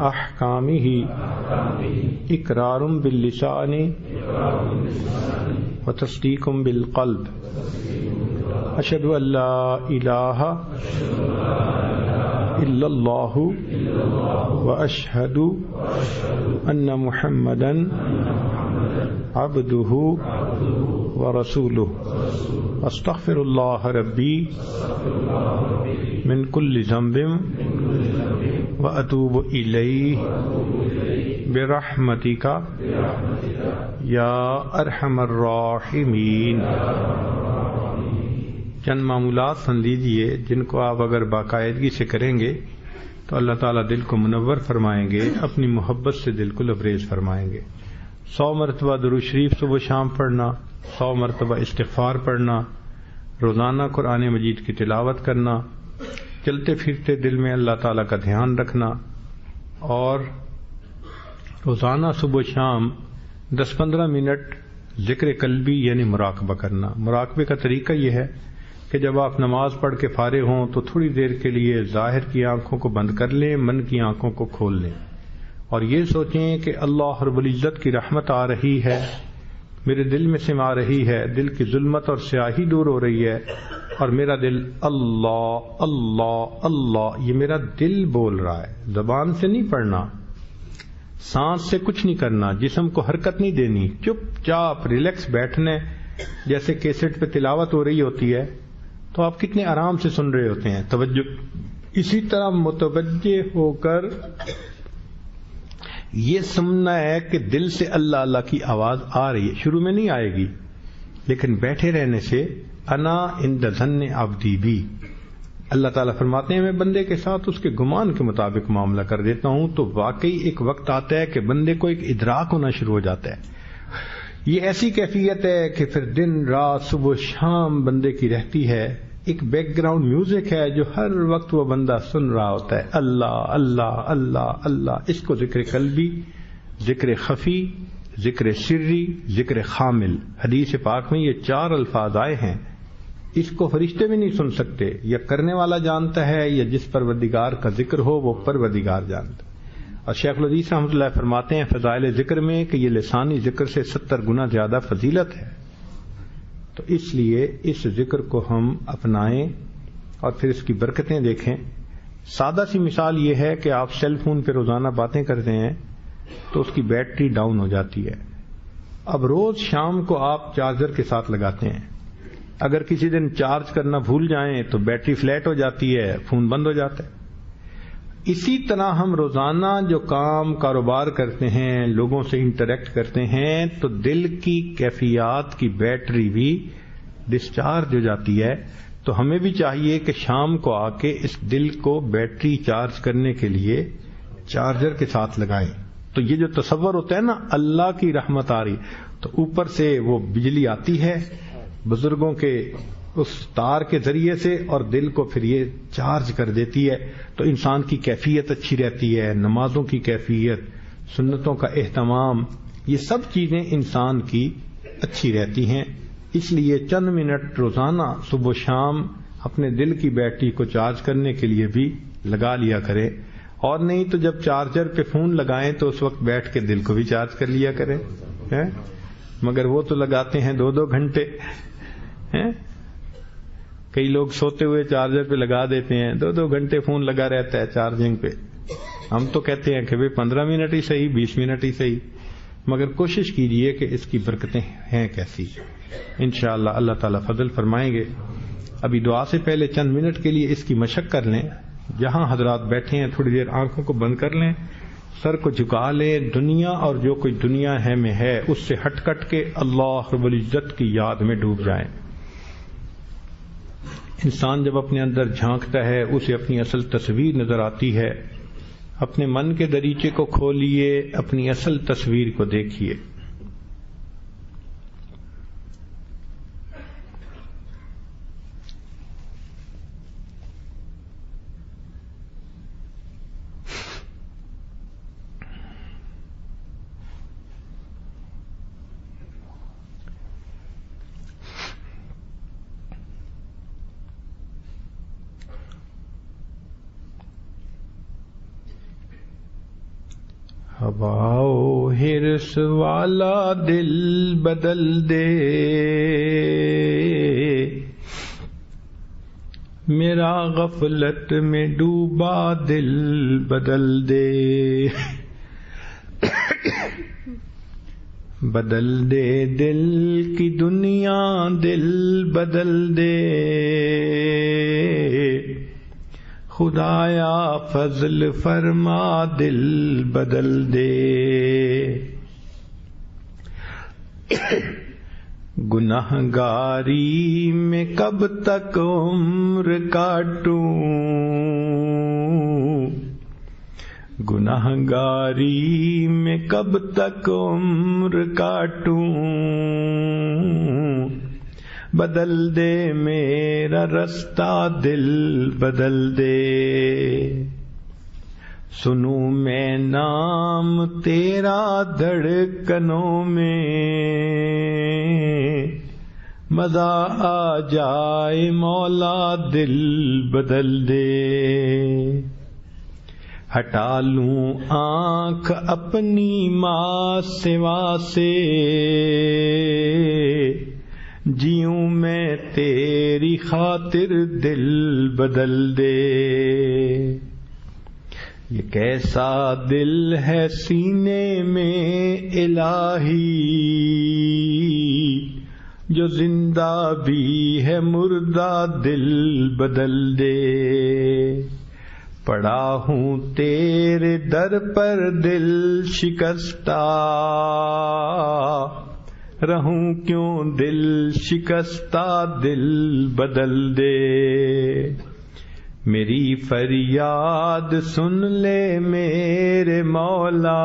احکامہ اقرار باللسان وتصدیق بالقلب. اشہد ان لا الہ الا اللہ واشہد ان محمدا عبدہ ورسولہ. استغفر اللہ ربی من کل ذنب واتوب الیہ برحمتک یا ارحم الراحمین. چند معمولات سن لیجئے جن کو آپ اگر باقاعدگی سے کریں گے تو اللہ تعالیٰ دل کو منور فرمائیں گے, اپنی محبت سے دل کو لبریز فرمائیں گے. 100 مرتبہ درود شریف صبح شام پڑھنا, 100 مرتبہ استغفار پڑھنا, روزانہ قرآن مجید کی تلاوت کرنا, چلتے پھرتے دل میں اللہ تعالیٰ کا دھیان رکھنا, اور روزانہ صبح شام 10-15 منٹ ذکر قلبی یعنی مراقبہ کرنا. مراقبے کا طریقہ یہ ہے کہ جب آپ نماز پڑھ کے فارغ ہوں تو تھوڑی دیر کے لیے ظاہر کی آنکھوں کو بند کر لیں، من کی آنکھوں کو کھول لیں اور یہ سوچیں کہ اللہ رب العزت کی رحمت آ رہی ہے، میرے دل میں سما رہی ہے، دل کی ظلمت اور سیاہی دور ہو رہی ہے اور میرا دل اللہ اللہ اللہ، یہ میرا دل بول رہا ہے. زبان سے نہیں پڑھنا، سانس سے کچھ نہیں کرنا، جسم کو حرکت نہیں دینی، چپ چاپ ریلیکس بیٹھنے. جیسے کیسٹ پہ تلاوت ہو رہی ہوتی ہے تو آپ کتنے آرام سے سن رہے ہوتے ہیں، توجہ. اسی طرح متوجہ ہو کر یہ سمجھنا ہے کہ دل سے اللہ اللہ کی آواز آ رہی ہے. شروع میں نہیں آئے گی لیکن بیٹھے رہنے سے انا عند ظن عبدی بھی، اللہ تعالیٰ فرماتے ہیں میں بندے کے ساتھ اس کے گمان کے مطابق معاملہ کر دیتا ہوں. تو واقعی ایک وقت آتا ہے کہ بندے کو ایک ادراک ہونا شروع ہو جاتا ہے. یہ ایسی کیفیت ہے کہ پھر دن رات صبح شام بندے کی رہتی ہے. ایک بیک گراؤنڈ میوزک ہے جو ہر وقت وہ بندہ سن رہا ہوتا ہے، اللہ اللہ اللہ اللہ. اس کو ذکر قلبی، ذکر خفی، ذکر سری، ذکر خامل. حدیث پاک میں یہ 4 الفاظ آئے ہیں. اس کو فرشتے بھی نہیں سن سکتے، یا کرنے والا جانتا ہے یا جس پروردگار کا ذکر ہو وہ پروردگار جانتا ہے. اور شیخ الحدیث رحمۃ اللہ فرماتے ہیں فضائل ذکر میں کہ یہ لسانی ذکر سے 70 گنا زیادہ فضیلت ہے. تو اس لیے اس ذکر کو ہم اپنائیں اور پھر اس کی برکتیں دیکھیں. سادہ سی مثال یہ ہے کہ آپ سیل فون پہ روزانہ باتیں کرتے ہیں تو اس کی بیٹری ڈاؤن ہو جاتی ہے. اب روز شام کو آپ چارجر کے ساتھ لگاتے ہیں، اگر کسی دن چارج کرنا بھول جائیں تو بیٹری فلیٹ ہو جاتی ہے، فون بند ہو جاتا ہے. اسی طرح ہم روزانہ جو کام کاروبار کرتے ہیں، لوگوں سے انٹریکٹ کرتے ہیں، تو دل کی کیفیات کی بیٹری بھی ڈسچارج ہو جاتی ہے. تو ہمیں بھی چاہیے کہ شام کو آ کے اس دل کو بیٹری چارج کرنے کے لیے چارجر کے ساتھ لگائیں. تو یہ جو تصور ہوتا ہے نا اللہ کی رحمت آ رہی، تو اوپر سے وہ بجلی آتی ہے بزرگوں کے اس تار کے ذریعے سے اور دل کو پھر یہ چارج کر دیتی ہے. تو انسان کی کیفیت اچھی رہتی ہے، نمازوں کی کیفیت، سنتوں کا اہتمام، یہ سب چیزیں انسان کی اچھی رہتی ہیں. اس لیے چند منٹ روزانہ صبح و شام اپنے دل کی بیٹری کو چارج کرنے کے لیے بھی لگا لیا کریں. اور نہیں تو جب چارجر پہ فون لگائیں تو اس وقت بیٹھ کے دل کو بھی چارج کر لیا کریں. مگر وہ تو لگاتے ہیں 2-2 گھنٹے. کئی لوگ سوتے ہوئے چارجر پہ لگا دیتے ہیں، 2-2 گھنٹے فون لگا رہتا ہے چارجنگ پہ. ہم تو کہتے ہیں کہ 15 منٹ ہی صحیح، 20 منٹ ہی صحیح، مگر کوشش کیجئے کہ اس کی برکتیں ہیں کیسی. انشاءاللہ اللہ تعالیٰ فضل فرمائیں گے. ابھی دعا سے پہلے چند منٹ کے لیے اس کی مشق کر لیں. جہاں حضرات بیٹھے ہیں تھوڑی دیر آنکھوں کو بند کر لیں، سر کو جھکا لیں. دنیا اور جو کوئی دنیا ہے میں ہے اس سے ہٹ کٹ کے اللہ رب العزت کی یاد میں ڈوب جائیں. انسان جب اپنے اندر جھانکتا ہے اسے اپنی اصل تصویر نظر آتی ہے. اپنے من کے دریچے کو کھولیے، اپنی اصل تصویر کو دیکھیے. ہواؤ ہرس والا دل بدل دے، میرا غفلت میں ڈوبا دل بدل دے. بدل دے دل کی دنیا دل بدل دے، خدایا فضل فرما دل بدل دے. گنہگاری میں کب تک عمر کاٹوں، گنہگاری میں کب تک عمر کاٹوں، بدل دے میرا رستہ دل بدل دے. سنوں میں نام تیرا دھڑکنوں میں، مزہ آ جائے مولا دل بدل دے، ہٹا لوں آنکھ اپنی ماں سوا سے، جیوں میں تیری خاطر دل بدل دے۔ یہ کیسا دل ہے سینے میں الہی، جو زندہ بھی ہے مردہ دل بدل دے۔ پڑا ہوں تیرے در پر دل شکستہ، رہوں کیوں دل شکستہ دل بدل دے۔ میری فریاد سن لے میرے مولا،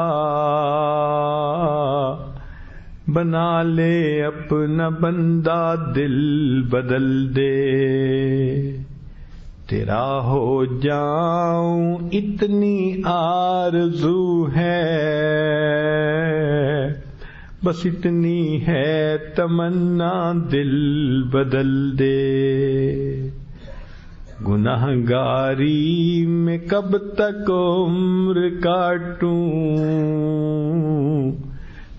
بنا لے اپنا بندہ دل بدل دے۔ تیرا ہو جاؤں اتنی آرزو ہے، بس اتنی ہے تمنا دل بدل دے۔ گناہگاری میں کب تک عمر کاٹوں،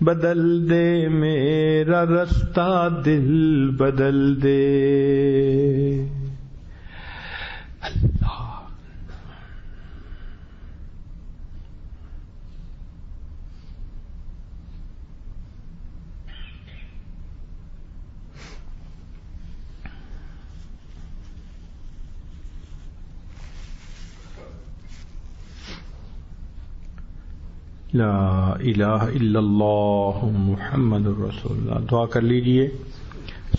بدل دے میرا رستہ دل بدل دے۔ اللہ لا الہ الا اللہ محمد الرسول اللہ۔ دعا کر لیجئے۔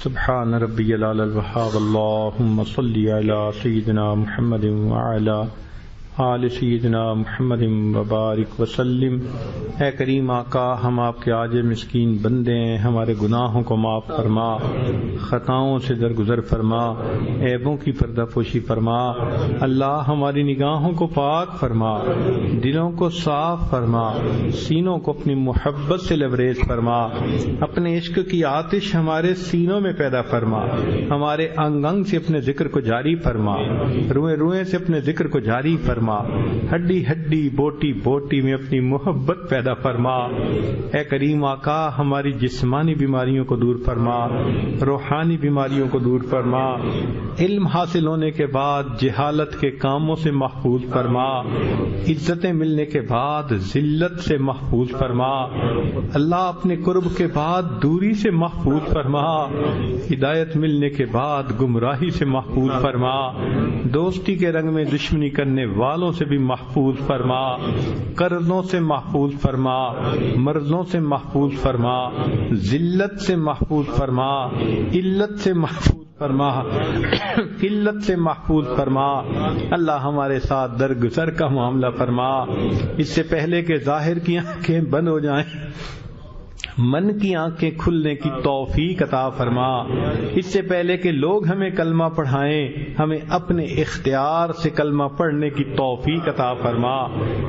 سبحان ربی العلی الوہاب، اللہم صلی علی سیدنا محمد وعلی آل سیدنا محمد وبارک وسلم۔ اے کریم آقا، ہم آپ کے عاجز مسکین بندے ہیں، ہمارے گناہوں کو معاف فرما، خطاؤں سے درگزر فرما، عیبوں کی پردہ پوشی فرما۔ اللہ ہماری نگاہوں کو پاک فرما، دلوں کو صاف فرما، سینوں کو اپنی محبت سے لبریز فرما، اپنے عشق کی آتش ہمارے سینوں میں پیدا فرما، ہمارے انگ انگ سے اپنے ذکر کو جاری فرما، روئیں روئیں سے اپنے ذکر کو جاری فرما، ہڈی ہڈی بوٹی بوٹی میں اپنی محبت پیدا فرما۔ اے کریم آقا، ہماری جسمانی بیماریوں کو دور فرما، روحانی بیماریوں کو دور فرما، علم حاصل ہونے کے بعد جہالت کے کاموں سے محفوظ فرما، عزتیں ملنے کے بعد ذلت سے محفوظ فرما۔ اللہ اپنے قرب کے بعد دوری سے محفوظ فرما، ہدایت ملنے کے بعد گمراہی سے محفوظ فرما، دوستی کے رنگ میں دشمنی کرنے والوں سے بھی محفوظ فرما، قرضوں سے محفوظ فرما، مرضوں سے محفوظ فرما، ذلت سے محفوظ فرما، علت سے محفوظ فرما، قلت سے محفوظ فرما۔ اللہ ہمارے ساتھ درگزر کا معاملہ فرما، اس سے پہلے کہ ظاہر کی آنکھیں بند ہو جائیں، من کی آنکھیں کھلنے کی توفیق عطا فرما۔ اس سے پہلے کہ لوگ ہمیں کلمہ پڑھائیں، ہمیں اپنے اختیار سے کلمہ پڑھنے کی توفیق عطا فرما۔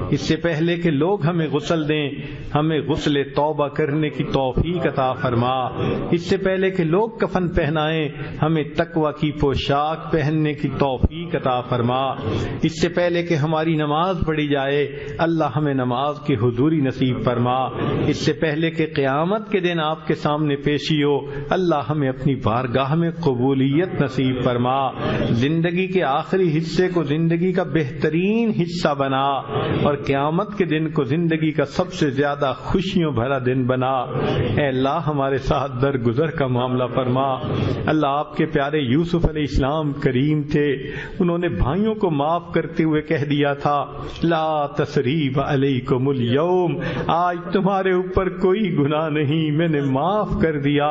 اس سے پہلے کہ لوگ ہمیں غسل دیں، ہمیں غسل توبہ کرنے کی توفیق عطا فرما۔ اس سے پہلے کہ لوگ کفن پہنائیں، ہمیں تقوی کی پوشاک پہننے کی توفیق عطا فرما۔ اس سے پہلے کہ ہماری نماز پڑھی جائے، اللہ ہمیں نماز کی حضوری نصیب فرما۔ اس سے پہلے کہ قیامت کے دن آپ کے سامنے پیشی ہو، اللہ ہمیں اپنی بارگاہ میں قبولیت نصیب فرما۔ زندگی کے آخری حصے کو زندگی کا بہترین حصہ بنا، اور قیامت کے دن کو زندگی کا سب سے زیادہ خوشیوں بھرا دن بنا۔ اے اللہ ہمارے ساتھ درگزر کا معاملہ فرما۔ اللہ آپ کے پیارے یوسف علیہ السلام کریم تھے، انہوں نے بھائیوں کو معاف کرتے ہوئے کہہ دیا تھا، لا تثریب علیکم اليوم، آج تمہارے اوپر کوئی گناہ گناہ نہیں، میں نے معاف کر دیا۔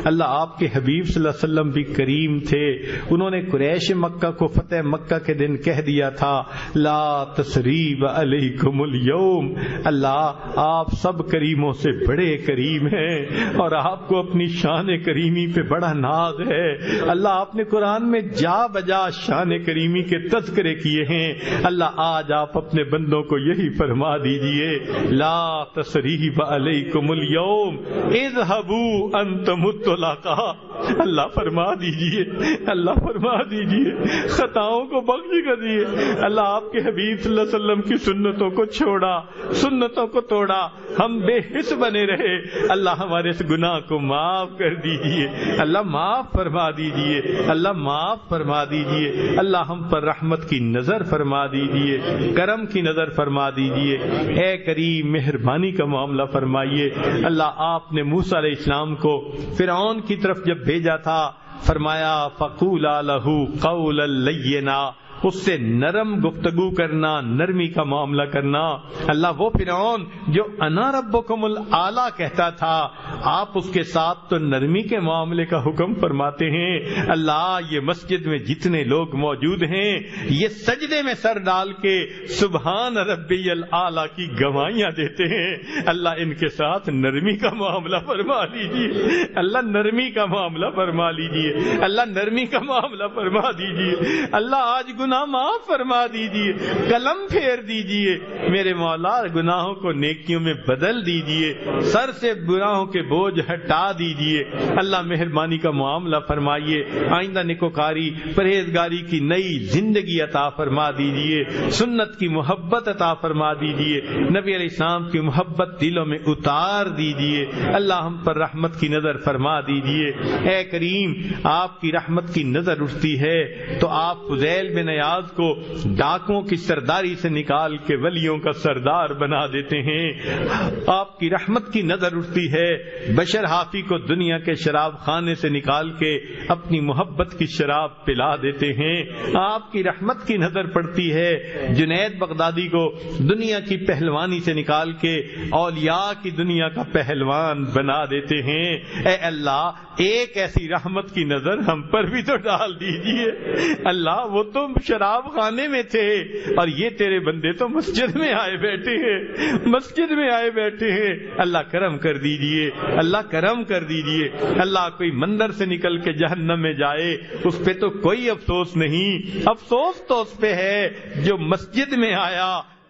اللہ آپ کے حبیب صلی اللہ علیہ وسلم بھی کریم تھے، انہوں نے قریش مکہ کو فتح مکہ کے دن کہہ دیا تھا لا تثریب علیکم اليوم، اللہ آپ سب کریموں سے بڑے کریم ہیں اور آپ کو اپنی شان کریمی پہ بڑا ناز ہے۔ اللہ آپ نے قرآن میں جا بجا شان کریمی کے تذکرے کیے ہیں، اللہ آج آپ اپنے بندوں کو یہی فرما دیجئے لا تثریب علیکم اليوم اذهبوا انتم الطلقاء، اللہ فرما دیجئے، اللہ فرما دیجئے، خطاؤں کو بخش دیجئے۔ اللہ آپ کے حبیب صلی اللہ علیہ وسلم کی سنتوں کو چھوڑا، سنتوں کو توڑا، ہم بے حس بنے رہے، اللہ ہمارے اس گناہ کو معاف کر دیجئے، اللہ معاف فرما دیجئے، اللہ معاف فرما دیجئے، اللہ ہم پر رحمت کی نظر فرما دیجئے، کرم کی نظر فرما دیجئے، اے کریم مہربانی کا معاملہ فرمائیے۔ اللہ آپ نے موسیٰ علیہ السلام کو فرعون کی طرف جب بھیجا تھا فرمایا فَقُولَا لَهُ قَوْلًا لَيِّنًا، اس سے نرم گفتگو کرنا، نرمی کا معاملہ کرنا۔ اللہ وہ فرعون جو انا ربکم الاعلی کہتا تھا، آپ اس کے ساتھ تو نرمی کے معاملے کا حکم فرماتے ہیں۔ اللہ یہ مسجد میں جتنے لوگ موجود ہیں یہ سجدے میں سر ڈال کے سبحان ربی الاعلی کی گواہیاں دیتے ہیں، اللہ ان کے ساتھ نرمی کا معاملہ فرما لیجیے، اللہ نرمی کا معاملہ فرما لیجیے، اللہ نرمی کا معاملہ فرما دیجیے، اللہ آج گناہ معاف فرما دیجئے، قلم پھیر دیجئے، میرے مولا گناہوں کو نیکیوں میں بدل دیجئے، سر سے گناہوں کے بوجھ ہٹا دیجئے، اللہ مہربانی کا معاملہ فرمائیے، آئندہ نکوکاری پرہیزگاری کی نئی زندگی عطا فرما دیجئے، سنت کی محبت عطا فرما دیجئے، نبی علیہ السلام کی محبت دلوں میں اتار دیجئے، اللہ ہم پر رحمت کی نظر فرما دیجئے۔ اے کریم آپ کی رحمت کی نظر اٹھتی ہے تو آپ فضیل بن عیاض کو ڈاکوں کی سرداری سے نکال کے ولیوں کا سردار بنا دیتے ہیں، آپ کی رحمت کی نظر اٹھتی ہے بشر حافی کو دنیا کے شراب خانے سے نکال کے اپنی محبت کی شراب پلا دیتے ہیں، آپ کی رحمت کی نظر پڑتی ہے جنید بغدادی کو دنیا کی پہلوانی سے نکال کے اولیاء کی دنیا کا پہلوان بنا دیتے ہیں۔ اے اللہ ایک ایسی رحمت کی نظر ہم پر بھی تو ڈال دیجئے، اللہ وہ تو شراب خانے میں تھے اور یہ تیرے بندے تو مسجد میں آئے بیٹھے ہیں، مسجد میں آئے بیٹھے ہیں، اللہ کرم کر دیجئے، اللہ کرم کر دیجئے۔ اللہ کوئی مندر سے نکل کے جہنم میں جائے اس پہ تو کوئی افسوس نہیں، افسوس تو اس پہ ہے جو مسجد میں آیا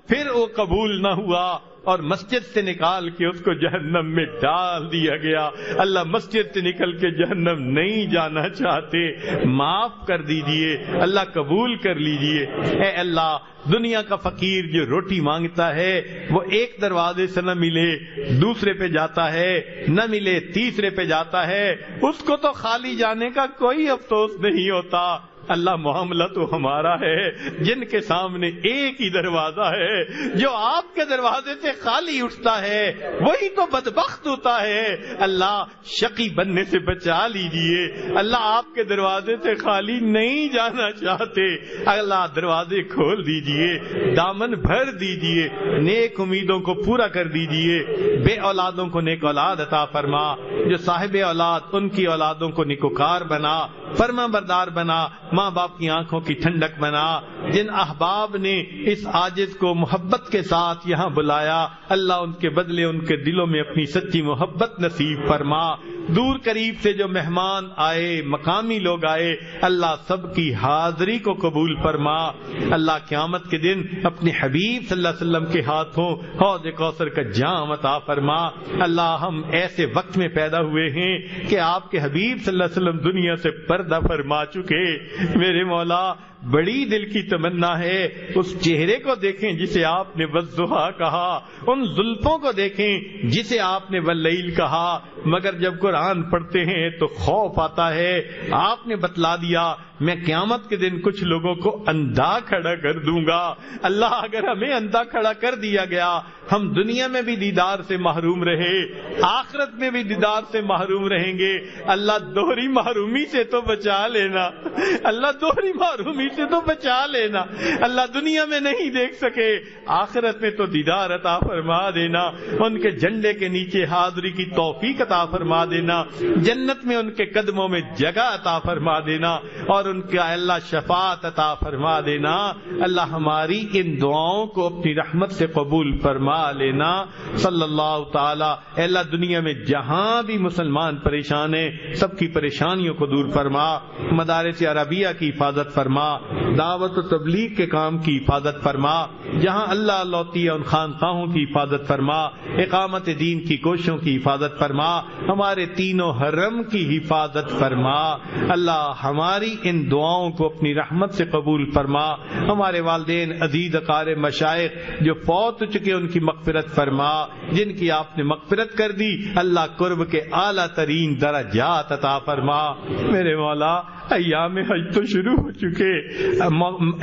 پھر وہ قبول نہ ہوا اور مسجد سے نکال کے اس کو جہنم میں ڈال دیا گیا۔ اللہ مسجد سے نکل کے جہنم نہیں جانا چاہتے، معاف کر دیجئے، اللہ قبول کر لیجئے۔ اے اللہ دنیا کا فقیر جو روٹی مانگتا ہے وہ ایک دروازے سے نہ ملے دوسرے پہ جاتا ہے، نہ ملے تیسرے پہ جاتا ہے، اس کو تو خالی جانے کا کوئی افسوس نہیں ہوتا۔ اللہ معاملہ تو ہمارا ہے جن کے سامنے ایک ہی دروازہ ہے، جو آپ کے دروازے سے خالی اٹھتا ہے وہی تو بدبخت ہوتا ہے۔ اللہ شقی بننے سے بچا لیجئے، اللہ آپ کے دروازے سے خالی نہیں جانا چاہتے، اللہ دروازے کھول دیجئے، دامن بھر دیجئے، نیک امیدوں کو پورا کر دیجئے، بے اولادوں کو نیک اولاد عطا فرما، جو صاحب اولاد ان کی اولادوں کو نیکوکار بنا، فرما بردار بنا، ماں باپ کی آنکھوں کی ٹھنڈک بنا، جن احباب نے اس عاجز کو محبت کے ساتھ یہاں بلایا اللہ ان کے بدلے ان کے دلوں میں اپنی سچی محبت نصیب فرما۔ دور قریب سے جو مہمان آئے، مقامی لوگ آئے، اللہ سب کی حاضری کو قبول فرما۔ اللہ قیامت کے دن اپنے حبیب صلی اللہ علیہ وسلم کے ہاتھوں حوض کوثر کا جام عطا فرما۔ اللہ ہم ایسے وقت میں پیدا ہوئے ہیں کہ آپ کے حبیب صلی اللہ علیہ وسلم دنیا سے پردہ فرما چکے، میرے مولا بڑی دل کی تمنا ہے اس چہرے کو دیکھیں جسے آپ نے والضحیٰ کہا، ان زلفوں کو دیکھیں جسے آپ نے واللیل کہا، مگر جب قرآن پڑھتے ہیں تو خوف آتا ہے۔ آپ نے بتلا دیا میں قیامت کے دن کچھ لوگوں کو اندھا کھڑا کر دوں گا۔ اللہ اگر ہمیں اندھا کھڑا کر دیا گیا ہم دنیا میں بھی دیدار سے محروم رہے، آخرت میں بھی دیدار سے محروم رہیں گے۔ اللہ دوہری محرومی سے تو بچا لینا، اللہ دوہری محرومی سے تو بچا لینا، اللہ دنیا میں نہیں دیکھ سکے، آخرت میں تو دیدار عطا فرما دینا، ان کے جھنڈے کے نیچے حاضری کی توفیق عطا فرما دینا، جنت میں ان کے قدموں میں جگہ عطا فرما دینا، اور ان کا اللہ شفاعت عطا فرما دینا۔ اللہ ہماری ان دعاؤں کو اپنی رحمت سے قبول فرما لینا۔ صلی اللہ تعالی، اے اللہ دنیا میں جہاں بھی مسلمان پریشان ہیں سب کی پریشانیوں کو دور فرما، مدارس عربیہ کی حفاظت فرما، دعوت و تبلیغ کے کام کی حفاظت فرما، جہاں اللہ لوتی ہے ان خانقاہوں کی حفاظت فرما، اقامت دین کی کوششوں کی حفاظت فرما، ہمارے تینوں حرم کی حفاظت فرما۔ اللہ ہماری ان دعاؤں کو اپنی رحمت سے قبول فرما، ہمارے والدین عزیز اقارب مشائخ جو فوت ہو چکے ان کی مغفرت فرما، جن کی آپ نے مغفرت کر دی اللہ قرب کے اعلیٰ ترین درجات عطا فرما۔ میرے مولا ایام حج تو شروع ہو چکے،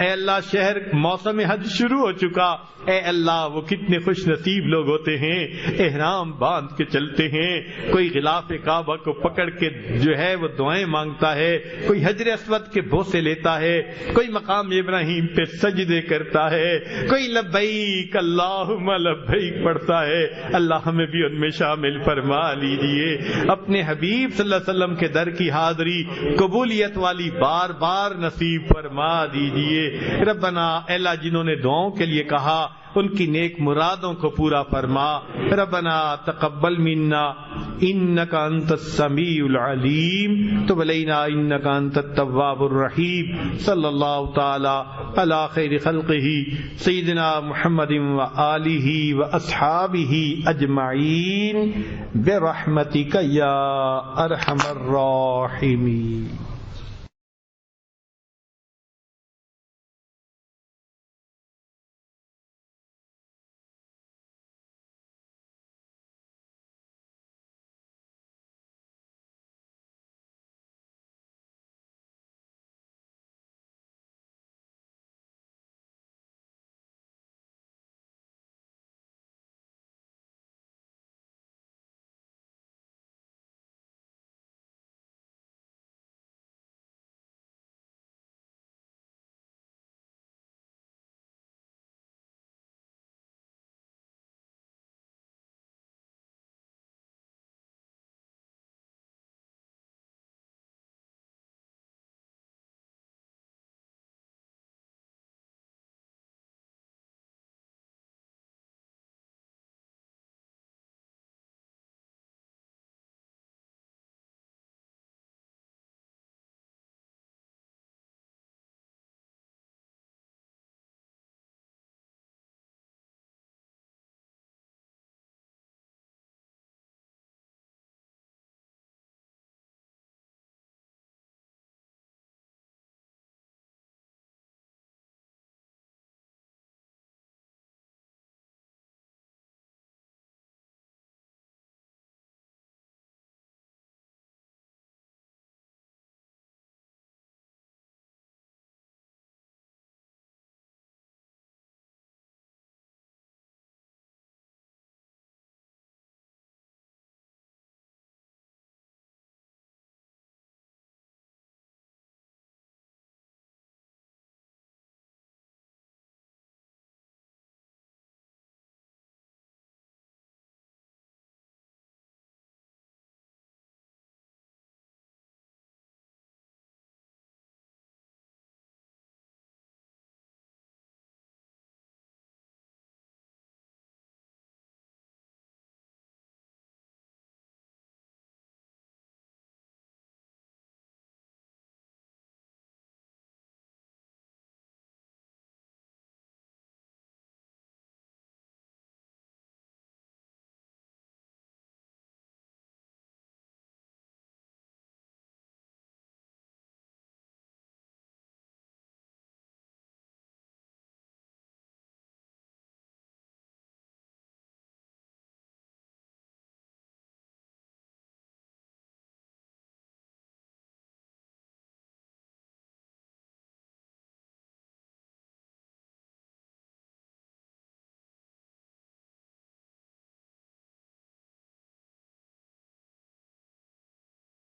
اے اللہ شہر موسم حج شروع ہو چکا، اے اللہ وہ کتنے خوش نصیب لوگ ہوتے ہیں احرام باندھ کے چلتے ہیں، کوئی غلاف کعبہ کو پکڑ کے جو ہے وہ دعائیں مانگتا ہے، کوئی حجر اسود کے بوسے لیتا ہے، کوئی مقام ابراہیم پہ سجدے کرتا ہے، کوئی لبیک اللہم لبیک پڑھتا ہے۔ اللہ ہمیں بھی ان میں شامل فرما لیجیے، اپنے حبیب صلی اللہ علیہ وسلم کے در کی حاضری قبولیت والی بار بار نصیب فرما دیجیے۔ ربنا، اے اللہ جنہوں نے دعاؤں کے لیے کہا ان کی نیک مرادوں کو پورا فرما۔ ربنا تقبل منا انک انت السمیع العلیم، تب علینا انک انت التواب الرحیم۔ صلی اللہ تعالی علی خیر خلقہ سیدنا محمد وآلہ واصحابہ اجمعین برحمتک یا ارحم الراحمین۔